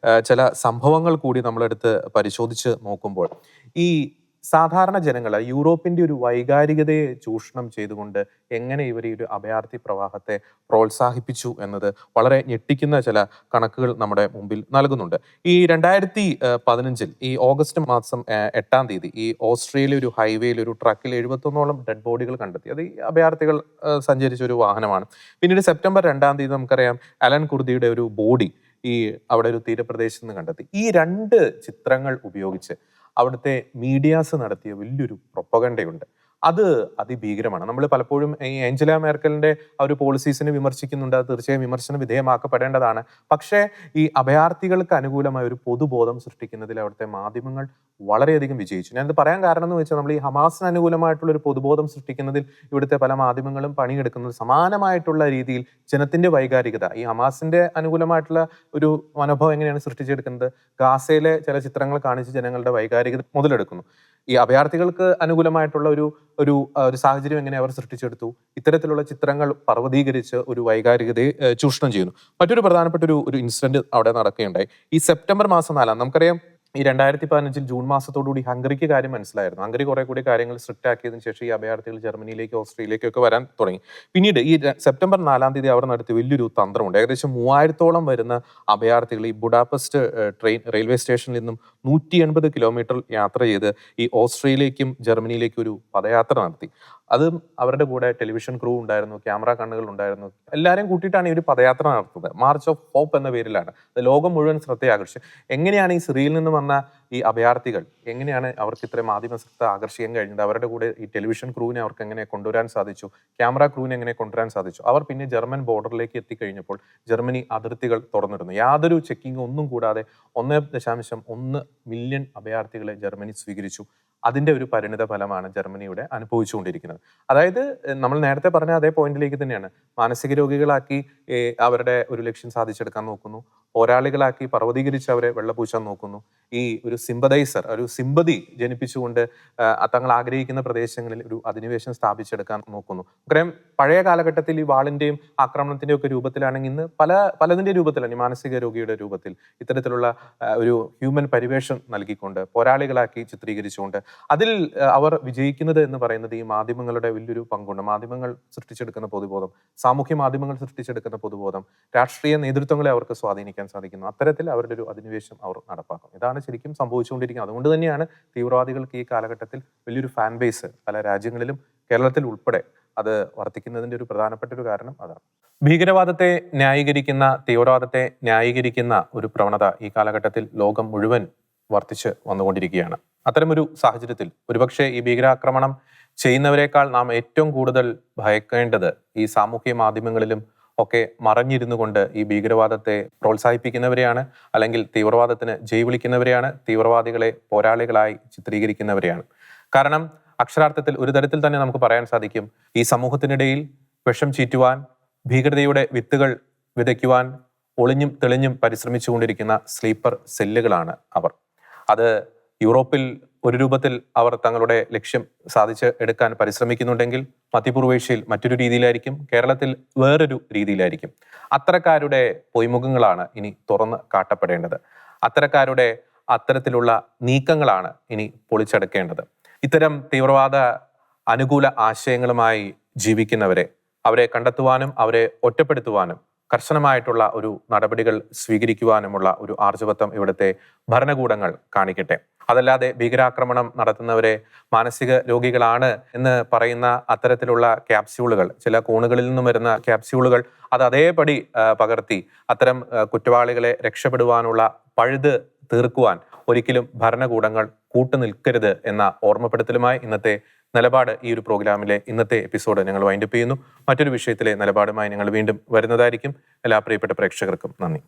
ചില സംഭവങ്ങൾ കൂടി നമ്മളെടുത്ത് പരിശോധിച്ച് നോക്കുമ്പോൾ ഈ സാധാരണ ജനങ്ങൾ യൂറോപ്പിന്റെ ഒരു വൈകാരികതയെ ചൂഷണം ചെയ്തുകൊണ്ട് എങ്ങനെ ഇവർ ഈ ഒരു അഭയാർത്ഥി പ്രവാഹത്തെ പ്രോത്സാഹിപ്പിച്ചു എന്നത് വളരെ ഞെട്ടിക്കുന്ന ചില കണക്കുകൾ നമ്മുടെ മുമ്പിൽ നൽകുന്നുണ്ട്. ഈ 2015 ഈ ഓഗസ്റ്റ് മാസം 8-ാം തീയതി ഈ ഓസ്ട്രേലിയ ഒരു ഹൈവേയിൽ ഒരു ട്രക്കിൽ 71ഓളം ഡെഡ് ബോഡികൾ കണ്ടെത്തി. അത് ഈ അഭയാർത്ഥികൾ സഞ്ചരിച്ച ഒരു വാഹനമാണ്. പിന്നീട് സെപ്റ്റംബർ 2-ാം തീയതി നമുക്കറിയാം അലൻ കുർദിയുടെ ഒരു ബോഡി ഈ അവിടെ ഒരു തീരപ്രദേശത്ത് നിന്ന് കണ്ടെത്തി. ഈ 2 ചിത്രങ്ങൾ ഉപയോഗിച്ച് അവിടുത്തെ മീഡിയാസ് നടത്തിയ വലിയൊരു പ്രൊപ്പഗണ്ടയുണ്ട്. അത് അതിഭീകരമാണ്. നമ്മൾ പലപ്പോഴും ഈ ഏഞ്ചല മേർക്കലിന്റെ ആ ഒരു പോളിസീസിനെ വിമർശിക്കുന്നുണ്ട്. അത് തീർച്ചയായും വിമർശന വിധേയമാക്കപ്പെടേണ്ടതാണ്. പക്ഷേ ഈ അഭയാർത്ഥികൾക്ക് അനുകൂലമായ ഒരു പൊതുബോധം സൃഷ്ടിക്കുന്നതിൽ അവിടുത്തെ മാധ്യമങ്ങൾ വളരെയധികം വിജയിച്ചു. ഞാനത് പറയാൻ കാരണം എന്ന് വെച്ചാൽ, നമ്മൾ ഈ ഹമാസിന് അനുകൂലമായിട്ടുള്ള ഒരു പൊതുബോധം സൃഷ്ടിക്കുന്നതിൽ ഇവിടുത്തെ പല മാധ്യമങ്ങളും പണിയെടുക്കുന്നത് സമാനമായിട്ടുള്ള രീതിയിൽ ജനത്തിന്റെ വൈകാരികത, ഈ ഹമാസിന്റെ അനുകൂലമായിട്ടുള്ള ഒരു മനോഭാവം എങ്ങനെയാണ് സൃഷ്ടിച്ചെടുക്കുന്നത്, ഗാസയിലെ ചില ചിത്രങ്ങൾ കാണിച്ച് ജനങ്ങളുടെ വൈകാരികത മുതലെടുക്കുന്നു. ഈ അഭയാർത്ഥികൾക്ക് അനുകൂലമായിട്ടുള്ള ഒരു സാഹചര്യം എങ്ങനെ അവർ സൃഷ്ടിച്ചെടുത്തു, ഇത്തരത്തിലുള്ള ചിത്രങ്ങൾ പർവ്വതീകരിച്ച് ഒരു വൈകാരികതയെ ചൂഷണം ചെയ്യുന്നു. മറ്റൊരു പ്രധാനപ്പെട്ട ഒരു ഇൻസിഡന്റ് അവിടെ നടക്കുകയുണ്ടായി. ഈ സെപ്റ്റംബർ മാസം 4 നമുക്കറിയാം, ഈ 2015 ജൂൺ മാസത്തോടുകൂടി ഹംഗറിക്ക് കാര്യം മനസ്സിലായിരുന്നു. ഹംഗറി കുറെ കൂടി കാര്യങ്ങൾ സ്ട്രിക്റ്റ് ആക്കിയതിനു ശേഷം ഈ അഭയാർത്ഥികൾ ജർമ്മനിയിലേക്ക്, ഓസ്ട്രേലിയയിലേക്കൊക്കെ വരാൻ തുടങ്ങി. പിന്നീട് ഈ സെപ്റ്റംബർ 4 അവർ നടത്തിയ വലിയൊരു തന്ത്രമുണ്ട്. ഏകദേശം 3000-ഓളം വരുന്ന അഭയാർത്ഥികൾ ഈ ബുഡാപെസ്റ്റ് റെയിൽവേ സ്റ്റേഷനിൽ നിന്നും 180 കിലോമീറ്റർ യാത്ര ചെയ്ത് ഈ ഓസ്ട്രേലിയയിലേക്കും ജർമ്മനിയിലേക്കും ഒരു പദയാത്ര നടത്തി. അതും അവരുടെ കൂടെ ടെലിവിഷൻ ക്രൂ ഉണ്ടായിരുന്നു, ക്യാമറ കണ്ണുകൾ ഉണ്ടായിരുന്നു. എല്ലാവരെയും കൂട്ടിയിട്ടാണ് ഈ ഒരു പദയാത്ര നടത്തുന്നത്. മാർച്ച് ഓഫ് ഹോപ്പ് എന്ന പേരിലാണ്. അത് ലോകം മുഴുവൻ ശ്രദ്ധ ആകർഷിച്ചു. എങ്ങനെയാണ് ഈ സിറിയയിൽ നിന്ന് വന്ന ഈ അഭയാർത്ഥികൾ, എങ്ങനെയാണ് അവർക്ക് ഇത്രയും മാധ്യമ ശ്രദ്ധ ആകർഷിക്കാൻ കഴിഞ്ഞത്? അവരുടെ കൂടെ ഈ ടെലിവിഷൻ ക്രൂവിനെ അവർക്ക് എങ്ങനെ കൊണ്ടുവരാൻ സാധിച്ചു? ക്യാമറ ക്രൂവിനെ എങ്ങനെ കൊണ്ടുവരാൻ സാധിച്ചു? അവർ പിന്നെ ജർമ്മൻ ബോർഡറിലേക്ക് എത്തിക്കഴിഞ്ഞപ്പോൾ ജർമ്മനി അതിർത്തികൾ തുറന്നിരുന്നു. യാതൊരു ചെക്കിംഗ് ഒന്നും കൂടാതെ 1.1 മില്യൺ അഭയാർത്ഥികളെ ജർമ്മനി സ്വീകരിച്ചു. അതിന്റെ ഒരു പരിണിത ഫലമാണ് ജർമ്മനിയുടെ അനുഭവിച്ചുകൊണ്ടിരിക്കുന്നത്. അതായത് നമ്മൾ നേരത്തെ പറഞ്ഞ അതേ പോയിന്റിലേക്ക് തന്നെയാണ്. മാനസിക രോഗികളാക്കി അവരുടെ ഒരു ലക്ഷ്യം സാധിച്ചെടുക്കാൻ നോക്കുന്നു, പോരാളികളാക്കി പർവ്വതീകരിച്ച് അവരെ വെള്ളപൂശാൻ നോക്കുന്നു. ഈ ഒരു സിമ്പതൈസർ, ഒരു സിമ്പതി ജനിപ്പിച്ചുകൊണ്ട് തങ്ങൾ ആഗ്രഹിക്കുന്ന പ്രദേശങ്ങളിൽ ഒരു അധിനിവേശം സ്ഥാപിച്ചെടുക്കാൻ നോക്കുന്നു. നമുക്കറിയാം, പഴയ കാലഘട്ടത്തിൽ ഈ വാളിന്റെയും ആക്രമണത്തിന്റെയും ഒക്കെ രൂപത്തിലാണെങ്കിൽ ഇന്ന് പലതിന്റെ രൂപത്തിലാണ്, ഈ മാനസിക രോഗിയുടെ രൂപത്തിൽ ഇത്തരത്തിലുള്ള ഒരു ഹ്യൂമൻ പരിവേഷം നൽകിക്കൊണ്ട് പോരാളികളാക്കി ചിത്രീകരിച്ചുകൊണ്ട് അതിൽ അവർ വിജയിക്കുന്നത് എന്ന് പറയുന്നത് ഈ മാധ്യമങ്ങളുടെ വലിയൊരു പങ്കുണ്ട്. മാധ്യമങ്ങൾ സൃഷ്ടിച്ചെടുക്കുന്ന പൊതുബോധം, സാമൂഹ്യ മാധ്യമങ്ങൾ സൃഷ്ടിച്ചെടുക്കുന്ന പൊതുബോധം, രാഷ്ട്രീയ നേതൃത്വങ്ങളെ അവർക്ക് സ്വാധീനിക്കാൻ സാധിക്കുന്നു. അത്തരത്തിൽ അവരുടെ ഒരു അധിനിവേശം അവർ നടപ്പാക്കും. ഇതാണ് ശരിക്കും സംഭവിച്ചുകൊണ്ടിരിക്കുന്നത്. അതുകൊണ്ട് തന്നെയാണ് തീവ്രവാദികൾക്ക് ഈ കാലഘട്ടത്തിൽ വലിയൊരു ഫാൻ ബേസ് പല രാജ്യങ്ങളിലും, കേരളത്തിൽ ഉൾപ്പെടെ, അത് വർദ്ധിക്കുന്നതിന്റെ ഒരു പ്രധാനപ്പെട്ട ഒരു കാരണം അതാണ്. ഭീകരവാദത്തെ ന്യായീകരിക്കുന്ന, തീവ്രവാദത്തെ ന്യായീകരിക്കുന്ന ഒരു പ്രവണത ഈ കാലഘട്ടത്തിൽ ലോകം മുഴുവൻ വർദ്ധിച്ച് വന്നുകൊണ്ടിരിക്കുകയാണ്. അത്തരമൊരു സാഹചര്യത്തിൽ ഒരുപക്ഷെ ഈ ഭീകരാക്രമണം ചെയ്യുന്നവരെക്കാൾ നാം ഏറ്റവും കൂടുതൽ ഭയക്കേണ്ടത് ഈ സാമൂഹ്യ മാധ്യമങ്ങളിലും ഒക്കെ മറഞ്ഞിരുന്നു കൊണ്ട് ഈ ഭീകരവാദത്തെ പ്രോത്സാഹിപ്പിക്കുന്നവരെയാണ്, അല്ലെങ്കിൽ തീവ്രവാദത്തിന് ജയ് വിളിക്കുന്നവരെയാണ്, തീവ്രവാദികളെ പോരാളികളായി ചിത്രീകരിക്കുന്നവരെയാണ്. കാരണം അക്ഷരാർത്ഥത്തിൽ ഒരു തരത്തിൽ തന്നെ നമുക്ക് പറയാൻ സാധിക്കും, ഈ സമൂഹത്തിനിടയിൽ വിഷം ചീറ്റുവാൻ, ഭീകരതയുടെ വിത്തുകൾ വിതയ്ക്കുവാൻ ഒളിഞ്ഞും തെളിഞ്ഞും പരിശ്രമിച്ചുകൊണ്ടിരിക്കുന്ന സ്ലീപ്പർ സെല്ലുകളാണ് അവർ. അത് യൂറോപ്പിൽ ഒരു രൂപത്തിൽ അവർ തങ്ങളുടെ ലക്ഷ്യം സാധിച്ച് എടുക്കാൻ പരിശ്രമിക്കുന്നുണ്ടെങ്കിൽ മധ്യപൂർവേഷ്യയിൽ മറ്റൊരു രീതിയിലായിരിക്കും, കേരളത്തിൽ വേറൊരു രീതിയിലായിരിക്കും. അത്തരക്കാരുടെ പൊയ്മുഖങ്ങളാണ് ഇനി തുറന്ന് കാട്ടപ്പെടേണ്ടത്. അത്തരത്തിലുള്ള നീക്കങ്ങളാണ് ഇനി പൊളിച്ചെടുക്കേണ്ടത്. ഇത്തരം തീവ്രവാദ അനുകൂല ആശയങ്ങളുമായി ജീവിക്കുന്നവരെ, അവരെ കണ്ടെത്തുവാനും അവരെ ഒറ്റപ്പെടുത്തുവാനും കർശനമായിട്ടുള്ള ഒരു നടപടികൾ സ്വീകരിക്കുവാനുമുള്ള ഒരു ആർജവത്വം ഇവിടുത്തെ ഭരണകൂടങ്ങൾ കാണിക്കട്ടെ. അതല്ലാതെ ഭീകരാക്രമണം നടത്തുന്നവരെ മാനസിക രോഗികളാണ് എന്ന് പറയുന്ന അത്തരത്തിലുള്ള ക്യാപ്സ്യൂളുകൾ, ചില കോണുകളിൽ നിന്നും വരുന്ന ക്യാപ്സ്യൂളുകൾ, അത് അതേപടി പകർത്തി അത്തരം കുറ്റവാളികളെ രക്ഷപ്പെടുവാനുള്ള പഴുത് തീർക്കുവാൻ ഒരിക്കലും ഭരണകൂടങ്ങൾ കൂട്ടുനിൽക്കരുത് എന്ന ഓർമ്മപ്പെടുത്തലുമായി ഇന്നത്തെ നിലപാട്, ഈ ഒരു പ്രോഗ്രാമിലെ ഇന്നത്തെ എപ്പിസോഡ് ഞങ്ങൾ വൈൻഡപ്പ് ചെയ്യുന്നു. മറ്റൊരു വിഷയത്തിലെ നിലപാടുമായി ഞങ്ങൾ വീണ്ടും വരുന്നതായിരിക്കും. എല്ലാ പ്രിയപ്പെട്ട പ്രേക്ഷകർക്കും നന്ദി.